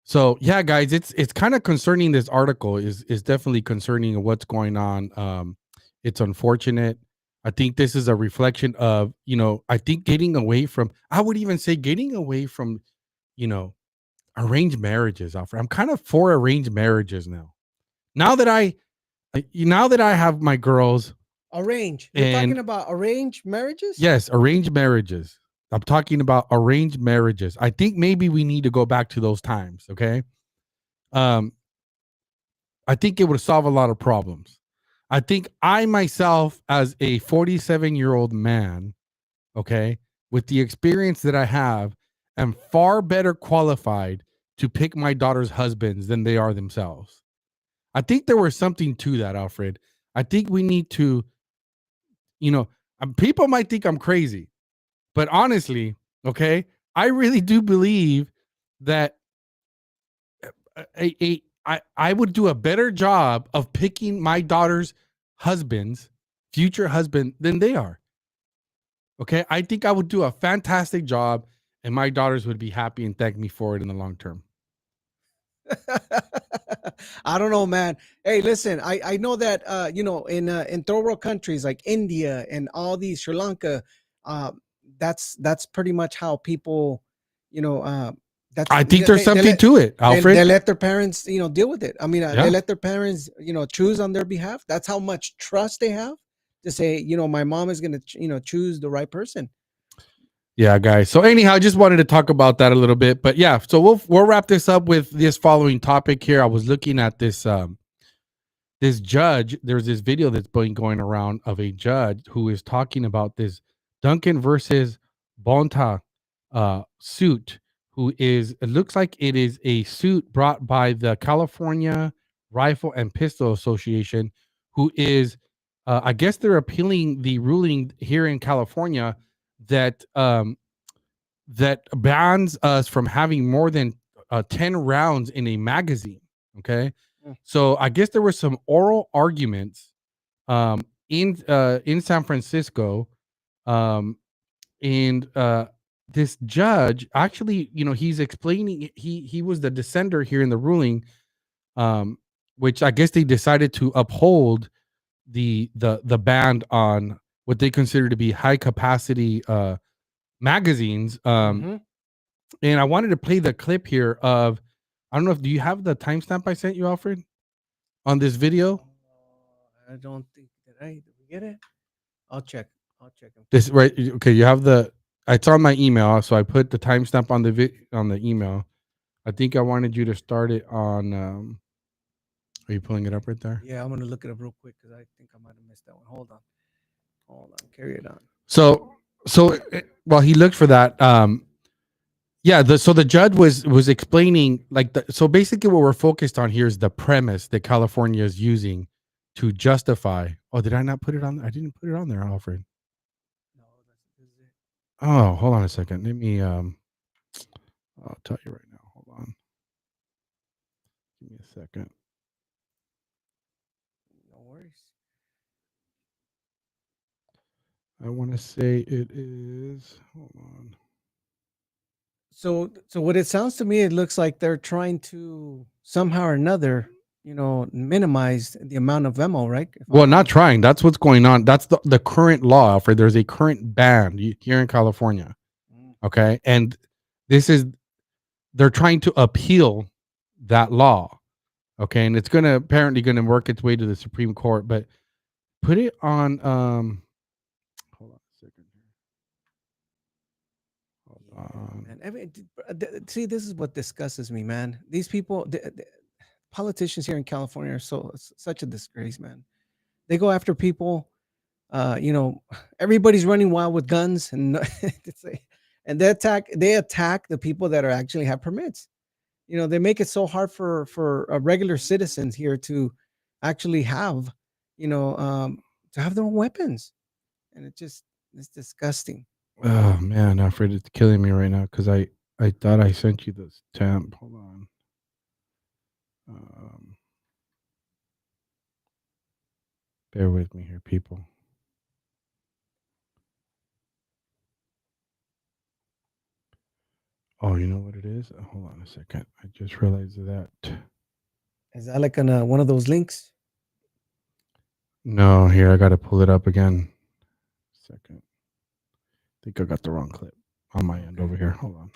So yeah, guys, it's kind of concerning. This article is definitely concerning of what's going on. It's unfortunate. I think this is a reflection of I think getting away from. I would even say getting away from you know arranged marriages. Alfred, I'm kind of for arranged marriages now. Now that I have my girls. Arrange. You're talking about arranged marriages? Yes, arranged marriages. I'm talking about arranged marriages. I think maybe we need to go back to those times. Okay. Um, I think it would solve a lot of problems. I think I myself, as a 47-year-old man, okay, with the experience that I have, am far better qualified to pick my daughter's husbands than they are themselves. I think there was something to that, Alfred. I think we need to, people might think I'm crazy, but honestly, okay, I really do believe that I would do a better job of picking my daughter's future husband, than they are. Okay, I think I would do a fantastic job, and my daughters would be happy and thank me for it in the long term. I don't know, man. Hey, listen, I know that in third world countries like India and all these, Sri Lanka, uh, that's pretty much how people, you know, uh, that's I think there's they something let to it, Alfred. they let their parents deal with it. I mean, they Yeah. let their parents choose on their behalf. That's how much trust they have to say, my mom is gonna choose the right person. Yeah, guys. So anyhow, I just wanted to talk about that a little bit. But yeah, so we'll wrap this up with this following topic here. I was looking at this judge. There's this video that's been going around of a judge who is talking about this Duncan versus Bonta suit, who is, it looks like it is a suit brought by the California Rifle and Pistol Association, who is I guess they're appealing the ruling here in California that that bans us from having more than 10 rounds in a magazine. Okay. Mm. So I guess there were some oral arguments in San Francisco. And this judge actually, he's explaining, he was the dissenter here in the ruling, which I guess they decided to uphold the ban on what they consider to be high capacity magazines. Mhm. And I wanted to play the clip here of, I don't know if, do you have the timestamp I sent you, Alfred, on this video? I don't think did we get it? I'll check. I'll check. This right? Okay, you have the. It's on my email, so I put the timestamp on the email. I think I wanted you to start it on. Are you pulling it up right there? Yeah, I'm gonna look it up real quick because I think I might have missed that one. Hold on. Carry it on. So while he looked for that, yeah, so the judge was explaining, like, so basically what we're focused on here is the premise that California is using to justify. Oh, did I not put it on? I didn't put it on there, Alfred. No, this is it. Oh, hold on a second. Let me I'll tell you right now. Hold on. Give me a second. No worries. I want to say it is. Hold on. So what it sounds to me, it looks like they're trying to somehow or another, minimize the amount of ammo, right? Well, not trying. That's what's going on. That's the current law, Alfred. There's a current ban here in California. Okay. And this is, they're trying to appeal that law. Okay. And it's apparently gonna work its way to the Supreme Court, but put it on hold on a second here. Hold on. Man, see, this is what disgusts me, man. These people, the politicians here in California are such a disgrace, man. They go after people. Everybody's running wild with guns, and and they attack the people that are actually have permits. They make it so hard for regular citizens here to actually have, to have their own weapons, and it's disgusting. Oh man, Alfred, it's killing me right now because I thought I sent you this stamp. Hold on. Bear with me here, people. Oh, you know what it is? Hold on a second. I just realized that. Is that like on one of those links? No, here, I got to pull it up again. Second. I think I got the wrong clip on my end over here. Hold on.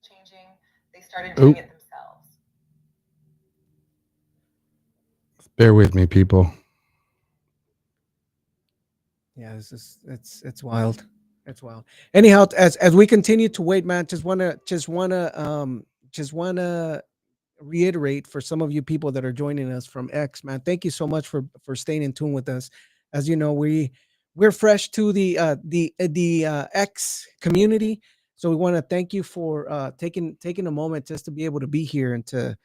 Changing, they started doing it themselves. Bear with me, people. Yeah, it's wild. It's wild. Anyhow, as we continue to wait, man, just wanna reiterate for some of you people that are joining us from X, man. Thank you so much for staying in tune with us. As you know, we're fresh to the X community, so we want to thank you for taking a moment just to be able to be here and to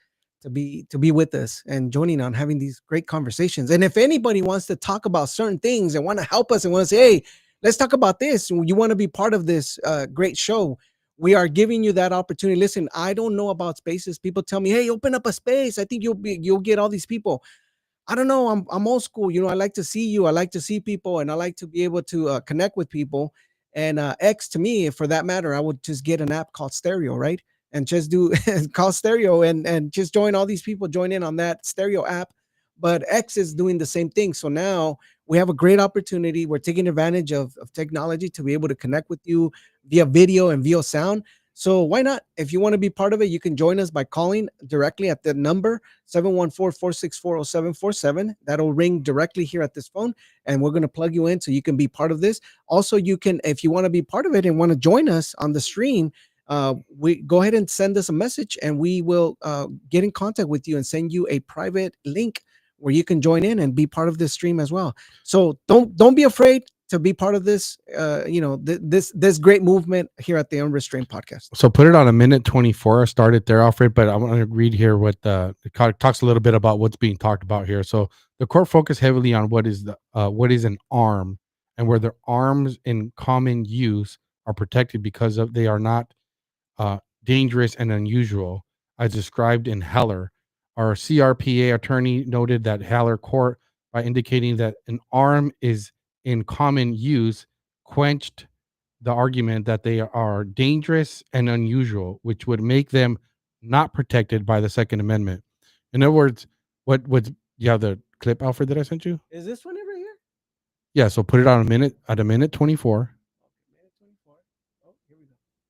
be with us and joining on having these great conversations. And if anybody wants to talk about certain things and want to help us and want to say, hey, let's talk about this, you want to be part of this great show, we are giving you that opportunity. Listen, I don't know about spaces. People tell me, hey, open up a space. I think you'll get all these people. I don't know. I'm old school. I like to see you. I like to see people, and I like to be able to connect with people. And X, to me, for that matter, I would just get an app called Stereo, right? And just do call Stereo and just join all these people, join in on that Stereo app. But X is doing the same thing. So now we have a great opportunity. We're taking advantage of technology to be able to connect with you via video and via sound. So why not? If you want to be part of it, you can join us by calling directly at the number 714-464-0747. That'll ring directly here at this phone, and we're going to plug you in so you can be part of this. Also, you can, if you want to be part of it and want to join us on the stream, we go ahead and send us a message, and we will get in contact with you and send you a private link where you can join in and be part of this stream as well. So don't be afraid to be part of this, this great movement here at the Unrestrained Podcast. So put it on a minute 24. I started there, Alfred, but I want to read here what it talks a little bit about what's being talked about here. So the court focused heavily on what is an arm, and where the arms in common use are protected because they are not dangerous and unusual, as described in Heller. Our CRPA attorney noted that Heller court, by indicating that an arm is in common use, quenched the argument that they are dangerous and unusual, which would make them not protected by the Second Amendment. In other words, you have the clip, Alfred, that I sent you? Is this one over here? Yeah, so put it on a minute 24.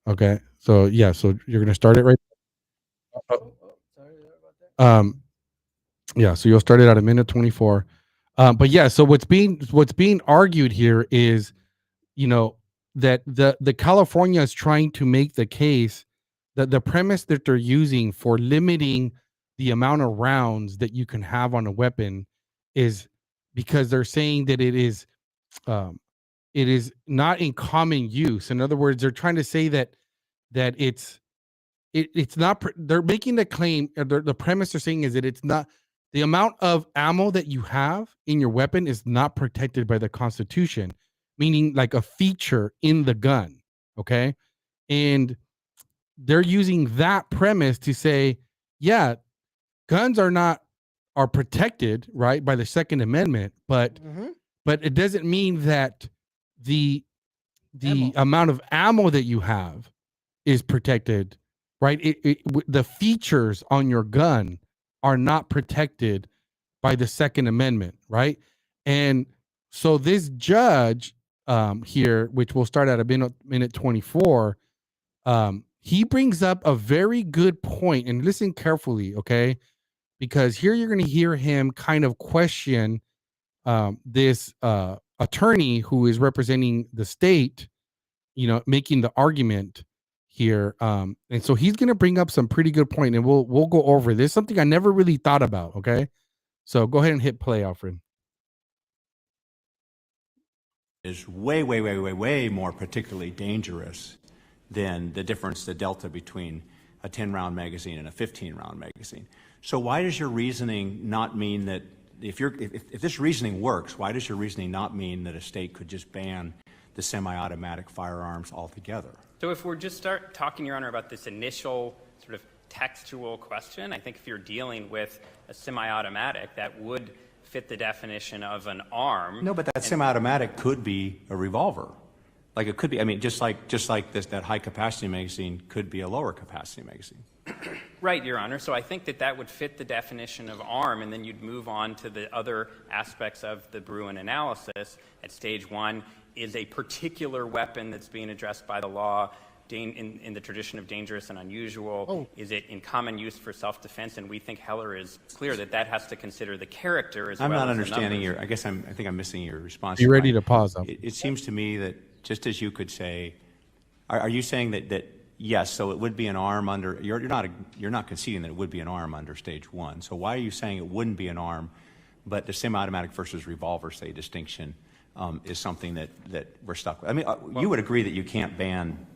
Okay. So yeah, so you're gonna start it right. Um, yeah, so you'll start it at a minute 24. But yeah, so what's being argued here is, you know, that the California is trying to make the case that the premise that they're using for limiting the amount of rounds that you can have on a weapon is because they're saying that um, it is not in common use. In other words, they're trying to say that it's not. They're making the claim. The premise they're saying is that it's not the amount of ammo that you have in your weapon is not protected by the Constitution, meaning like a feature in the gun. Okay, and they're using that premise to say, yeah, guns are protected, right, by the Second Amendment, but it doesn't mean that the amount of ammo that you have is protected, right? The features on your gun are not protected by the Second Amendment, right? And so this judge here, which will start at a minute 24, he brings up a very good point, and listen carefully, okay? Because here you're going to hear him kind of question this attorney who is representing the state, you know, making the argument here. And so he's going to bring up some pretty good point, and we'll go over this. Something I never really thought about. Okay, so go ahead and hit play, Alfred. Is way more particularly dangerous than the difference, the delta between a 10-round magazine and a 15-round magazine. So why does your reasoning not mean that if this reasoning works, why does your reasoning not mean that a state could just ban the semi-automatic firearms altogether? So if we're just start talking, Your Honor, about this initial sort of textual question, I think if you're dealing with a semi-automatic, that would fit the definition of an arm. No, but that semi-automatic could be a revolver. Like it could be, I mean, just like that high-capacity magazine could be a lower-capacity magazine. Right, Your Honor. So I think that would fit the definition of arm, and then you'd move on to the other aspects of the Bruin analysis. At stage one, is a particular weapon that's being addressed by the law in the tradition of dangerous and unusual? Oh. Is it in common use for self-defense? And we think Heller is clear that has to consider the character as well as I'm not the understanding numbers. I think I'm missing your response. Be ready to pause. It seems to me that just as you could say, are you saying that yes, so it would be an arm under, you're not conceding that it would be an arm under stage one. So why are you saying it wouldn't be an arm, but the semi-automatic versus revolver, say, distinction is something that we're stuck with? I mean, you would agree that you can't ban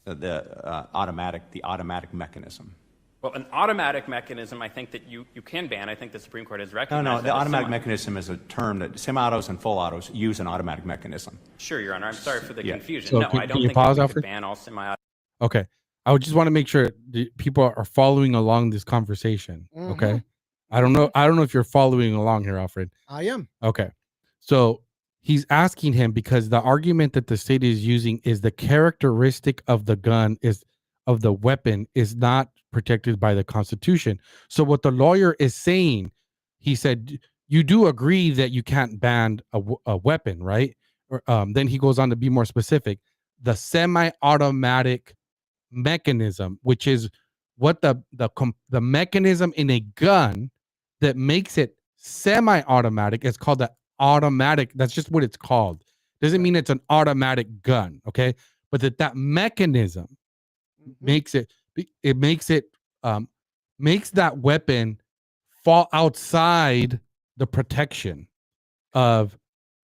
the automatic mechanism. Well, an automatic mechanism, I think that you can ban. I think the Supreme Court has recognized No, that the as automatic mechanism is a term that semi-autos and full autos use an automatic mechanism. Sure, Your Honor. I'm sorry for the confusion. So no, I can don't you think pause, we Alfred? could ban all semi-auto. Okay, I would just want to make sure the people are following along this conversation. Okay, I don't know if you're following along here, Alfred. I am. Okay, so he's asking him because the argument that the state is using is the characteristic of the weapon is not protected by the Constitution. So what the lawyer is saying, he said, you do agree that you can't ban a weapon, right? Then he goes on to be more specific. The semi-automatic mechanism, which is what the mechanism in a gun that makes it semi-automatic, is called the automatic. That's just what it's called. Doesn't mean it's an automatic gun, okay? But that mechanism makes that weapon fall outside the protection of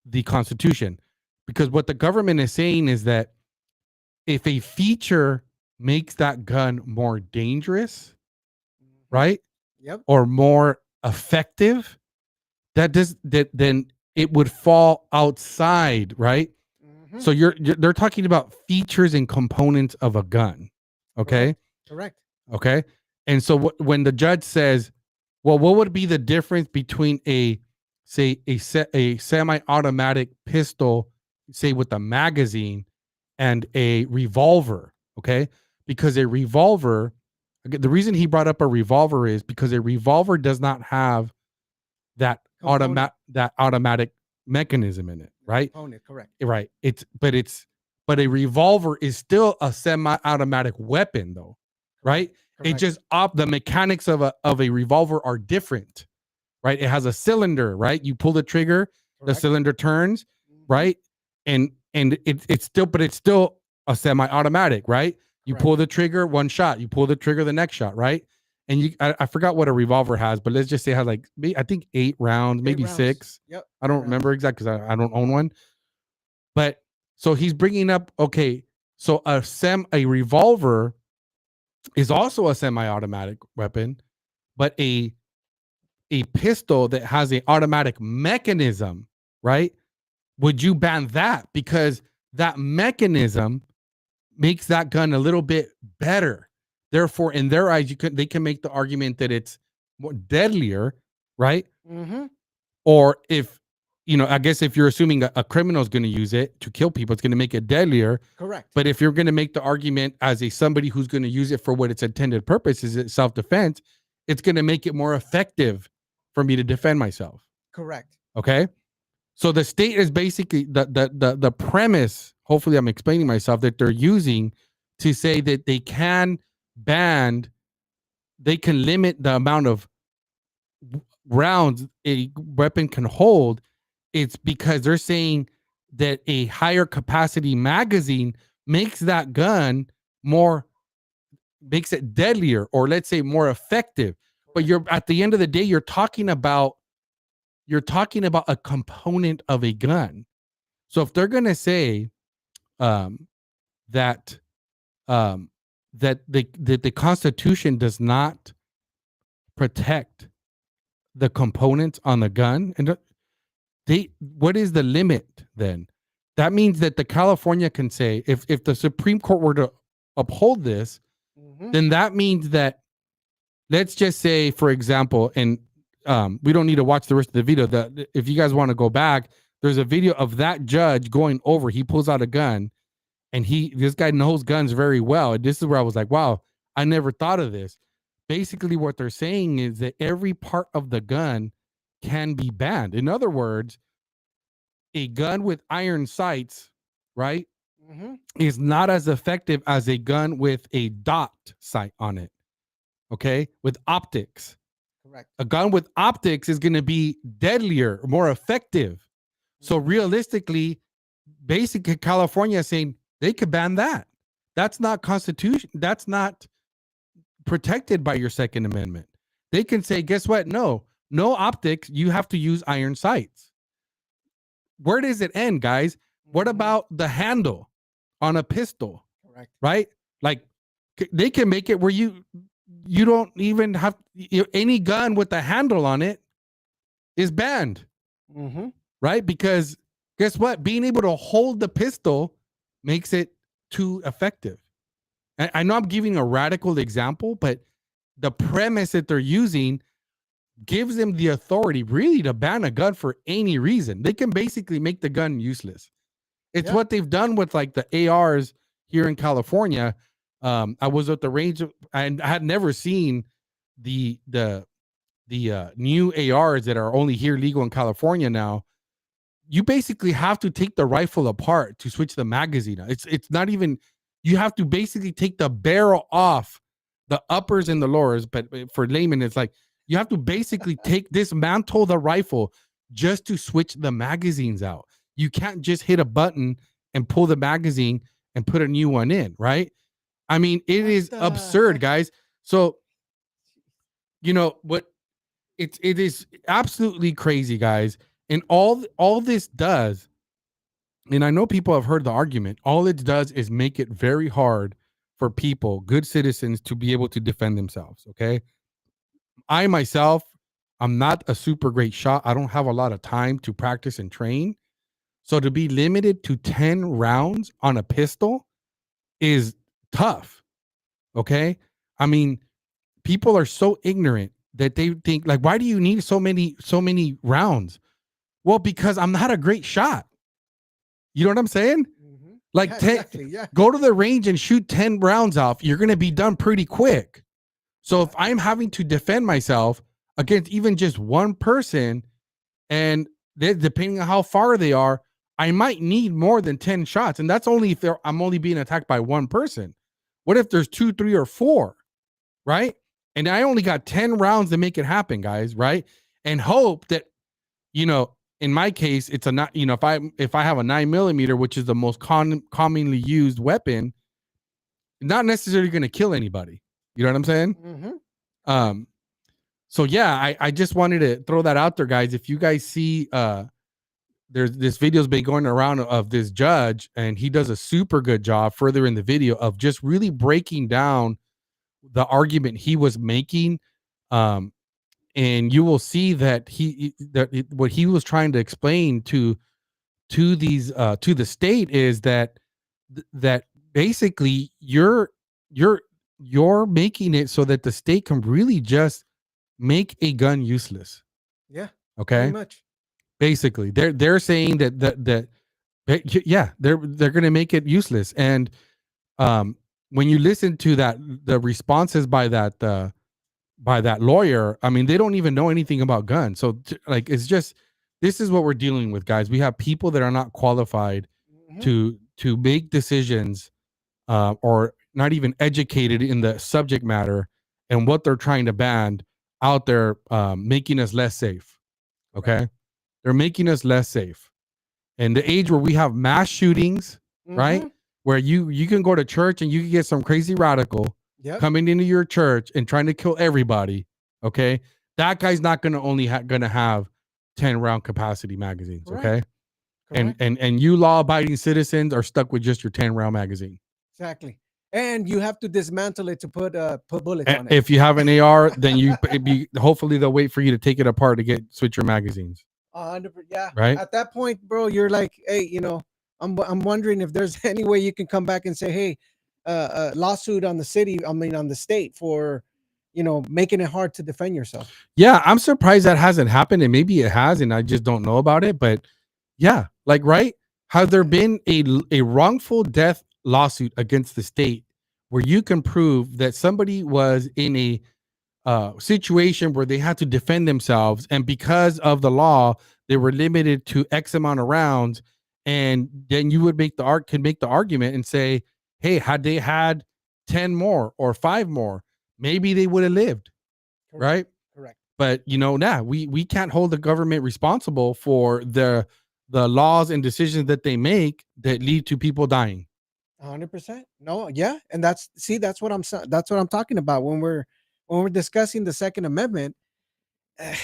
the Constitution. Because what the government is saying is that if a feature makes that gun more dangerous, right? Yep. Or more effective, then it would fall outside, right? So they're talking about features and components of a gun. Okay. Correct. Okay. And so when the judge says, well, what would be the difference between a semi-automatic pistol, say with a magazine, and a revolver? Okay. Because a revolver, the reason he brought up a revolver is because a revolver does not have that automatic mechanism in it, right? Component, correct. Right. But a revolver is still a semi-automatic weapon, though, right? It Correct. just the mechanics of a revolver are different, right? It has a cylinder, right? You pull the trigger, the Correct. cylinder turns, right? And it's still a semi-automatic, right? You Correct. pull the trigger, one shot. You pull the trigger, the next shot, right? And I forgot what a revolver has, but let's just say it has like I think 8 rounds, maybe rounds. 6. Yep. I don't remember exactly because I don't own one. But so he's bringing up, okay, so a revolver is also a semi-automatic weapon, but a pistol that has an automatic mechanism, right? Would you ban that? Because that mechanism makes that gun a little bit better. Therefore, in their eyes, they can make the argument that it's more deadlier, right? Mm-hmm. Or if, I guess if you're assuming a criminal is going to use it to kill people, it's going to make it deadlier. Correct. But if you're going to make the argument as somebody who's going to use it for what its intended purpose is, self-defense, it's going to make it more effective for me to defend myself. Correct. Okay. So the state is basically the premise, hopefully I'm explaining myself, that they're using to say that they can limit the amount of rounds a weapon can hold. It's because they're saying that a higher capacity magazine makes that gun makes it deadlier, or let's say more effective. But you're at the end of the day, you're talking about a component of a gun. So if they're going to say that the Constitution does not protect the components on the gun, and what is the limit then? That means that the California can say, if the Supreme Court were to uphold this, then that means that, let's just say, for example, and we don't need to watch the rest of the video. If you guys want to go back, there's a video of that judge going over. He pulls out a gun, and this guy knows guns very well. And this is where I was like, wow, I never thought of this. Basically, what they're saying is that every part of the gun can be banned. In other words, a gun with iron sights, right, is not as effective as a gun with a dot sight on it. Okay, with optics. Correct. A gun with optics is going to be deadlier, more effective. So realistically, basically, California is saying they could ban that. That's not constitution. That's not protected by your Second Amendment. They can say, guess what? No optics. You have to use iron sights. Where does it end, guys? What about the handle on a pistol? Correct. Right? Like they can make it where you don't even have any gun with a handle on it is banned. Right? Because guess what? Being able to hold the pistol makes it too effective. I know I'm giving a radical example, but the premise that they're using gives them the authority really to ban a gun for any reason. They can basically make the gun useless. It's what they've done with like the ARs here in California. I was at the range and I had never seen the new ARs that are only here legal in California now. You basically have to take the rifle apart to switch the magazine. It's not even, you have to basically take the barrel off, the uppers and the lowers. But for layman, it's like you have to basically dismantle the rifle just to switch the magazines out. You can't just hit a button and pull the magazine and put a new one in, right? I mean, it is absurd, guys. So, what it is absolutely crazy, guys. And all this does, and I know people have heard the argument, all it does is make it very hard for people, good citizens, to be able to defend themselves, okay? I myself, I'm not a super great shot. I don't have a lot of time to practice and train. So to be limited to 10 rounds on a pistol is tough, okay? I mean, people are so ignorant that they think, like, why do you need so many rounds? Well, because I'm not a great shot. You know what I'm saying? Like, go to the range and shoot 10 rounds off. You're going to be done pretty quick. So if I'm having to defend myself against even just one person, and depending on how far they are, I might need more than 10 shots. And that's only if I'm only being attacked by one person. What if there's 2, 3, or 4, right? And I only got 10 rounds to make it happen, guys, right? And hope that, in my case, it's a not, if I have a 9mm, which is the most commonly used weapon, not necessarily going to kill anybody. You know what I'm saying? Mm-hmm. So yeah, I just wanted to throw that out there, guys. If you guys see, there's this video's been going around of this judge, and he does a super good job further in the video of just really breaking down the argument he was making. And you will see that what he was trying to explain to the state is that basically you're making it so that the state can really just make a gun useless. Yeah. Okay. Pretty much. Basically, they're saying that yeah, they're going to make it useless. And when you listen to the responses by that lawyer, I mean, they don't even know anything about guns. So it's just, this is what we're dealing with, guys. We have people that are not qualified to make decisions, or not even educated in the subject matter and what they're trying to ban out there, making us less safe. Okay. They're making us less safe. And the age where we have mass shootings, right? Where you can go to church and you can get some crazy radical coming into your church and trying to kill everybody. Okay. That guy's not going to only going to have 10 round capacity magazines. Okay. And you law abiding citizens are stuck with just your 10 round magazine. Exactly. And you have to dismantle it to put bullets on it. If you have an AR, then hopefully they'll wait for you to take it apart to switch your magazines. 100%. Yeah. Right. At that point, bro, you're like, hey, I'm wondering if there's any way you can come back and say, hey, lawsuit on the city, on the state for, making it hard to defend yourself. Yeah, I'm surprised that hasn't happened, and maybe it has, and I just don't know about it. But yeah, right? Has there been a wrongful death lawsuit against the state where you can prove that somebody was in a situation where they had to defend themselves, and because of the law, they were limited to X amount of rounds, and then you would make the argument and say, hey, had they had 10 more or 5 more, maybe they would have lived. Correct. Right? Correct. But we can't hold the government responsible for the laws and decisions that they make that lead to people dying. 100%. No, yeah, and that's what I'm talking about when we're discussing the Second Amendment.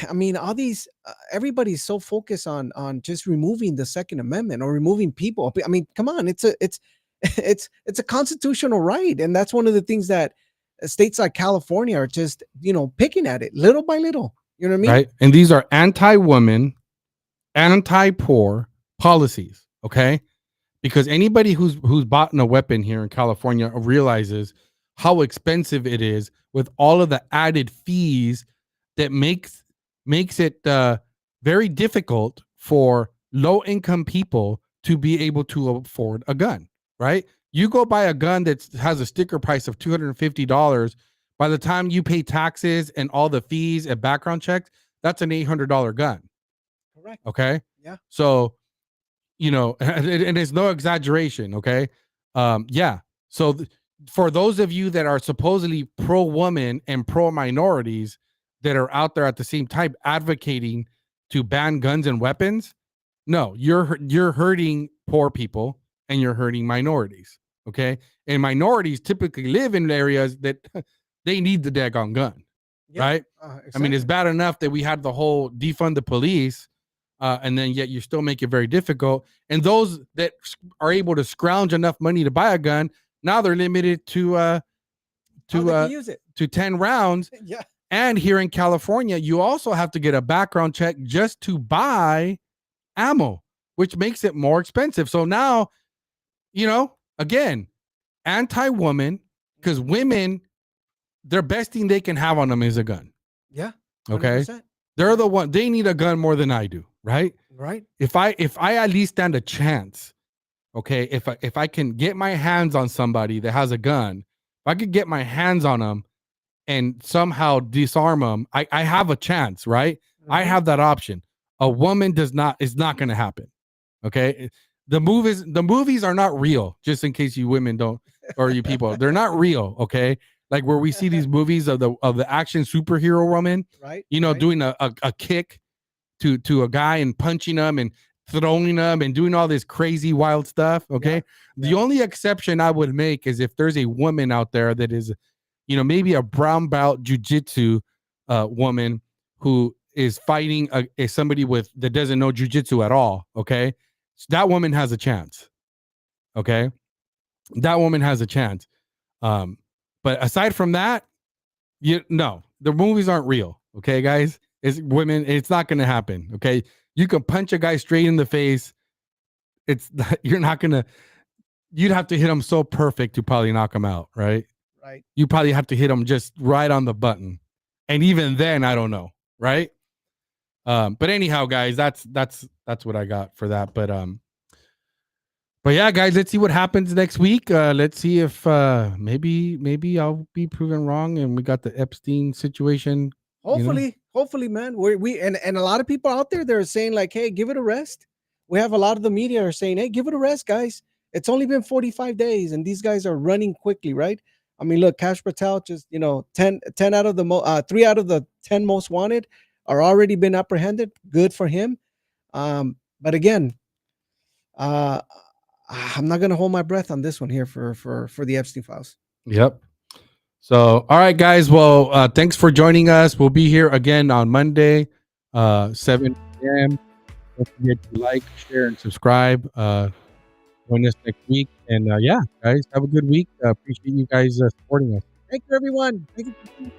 I mean, all these everybody's so focused on just removing the Second Amendment or removing people. I mean, come on, it's a constitutional right, and that's one of the things that states like California are just picking at it little by little. You know what I mean? Right. And these are anti-woman, anti-poor policies. Okay. Because anybody who's bought a weapon here in California realizes how expensive it is with all of the added fees that makes it very difficult for low-income people to be able to afford a gun, right? You go buy a gun that has a sticker price of $250. By the time you pay taxes and all the fees and background checks, that's an $800 gun. Correct. Okay. Yeah. So, and it's no exaggeration. Okay. Yeah. So for those of you that are supposedly pro-woman and pro-minorities that are out there at the same time advocating to ban guns and weapons, no, you're hurting poor people and you're hurting minorities. Okay. And minorities typically live in areas that they need the daggone gun. Yeah, right. Exactly. I mean, it's bad enough that we had the whole defund the police, and then yet you still make it very difficult. And those that are able to scrounge enough money to buy a gun, now they're limited to use it. to 10 rounds. Yeah. And here in California, you also have to get a background check just to buy ammo, which makes it more expensive. So now, again, anti-woman, because women, their best thing they can have on them is a gun. Yeah. 100%. Okay. They're the one, they need a gun more than I do. Right. Right. If I at least stand a chance, okay, if I can get my hands on somebody that has a gun, if I could get my hands on them and somehow disarm them, I have a chance, right? Mm-hmm. I have that option. A woman is not going to happen. Okay, the movies are not real. Just in case you women don't, or you people, they're not real. Okay, like where we see these movies of the action superhero woman, Right. doing a kick to a guy and punching him and throwing him and doing all this crazy wild stuff. Okay, the only exception I would make is if there's a woman out there that is, maybe a brown belt jujitsu woman who is fighting somebody that doesn't know jujitsu at all. Okay, so that woman has a chance. Okay, that woman has a chance. But aside from that, no, the movies aren't real. Okay, guys, it's women. It's not going to happen. Okay, you can punch a guy straight in the face. You're not gonna. You'd have to hit him so perfect to probably knock him out, right? Right. You probably have to hit him just right on the button, and even then, I don't know, right? But anyhow, guys, that's what I got for that. But yeah, guys, let's see what happens next week. Let's see if maybe I'll be proven wrong, and we got the Epstein situation. Hopefully, man. We and a lot of people out there, they're saying like, hey, give it a rest. We have a lot of the media are saying, hey, give it a rest, guys. It's only been 45 days, and these guys are running quickly, right? I mean, look, Cash Patel just 10 out of the 3 out of the 10 most wanted are already been apprehended. Good for him. But again, I'm not gonna hold my breath on this one here for the Epstein files. Yep. So, all right, guys. Well, thanks for joining us. We'll be here again on Monday, 7 p.m. Don't forget to like, share, and subscribe. Join us next week. And yeah, guys, have a good week. Appreciate you guys supporting us. Thank you, everyone. Thank you.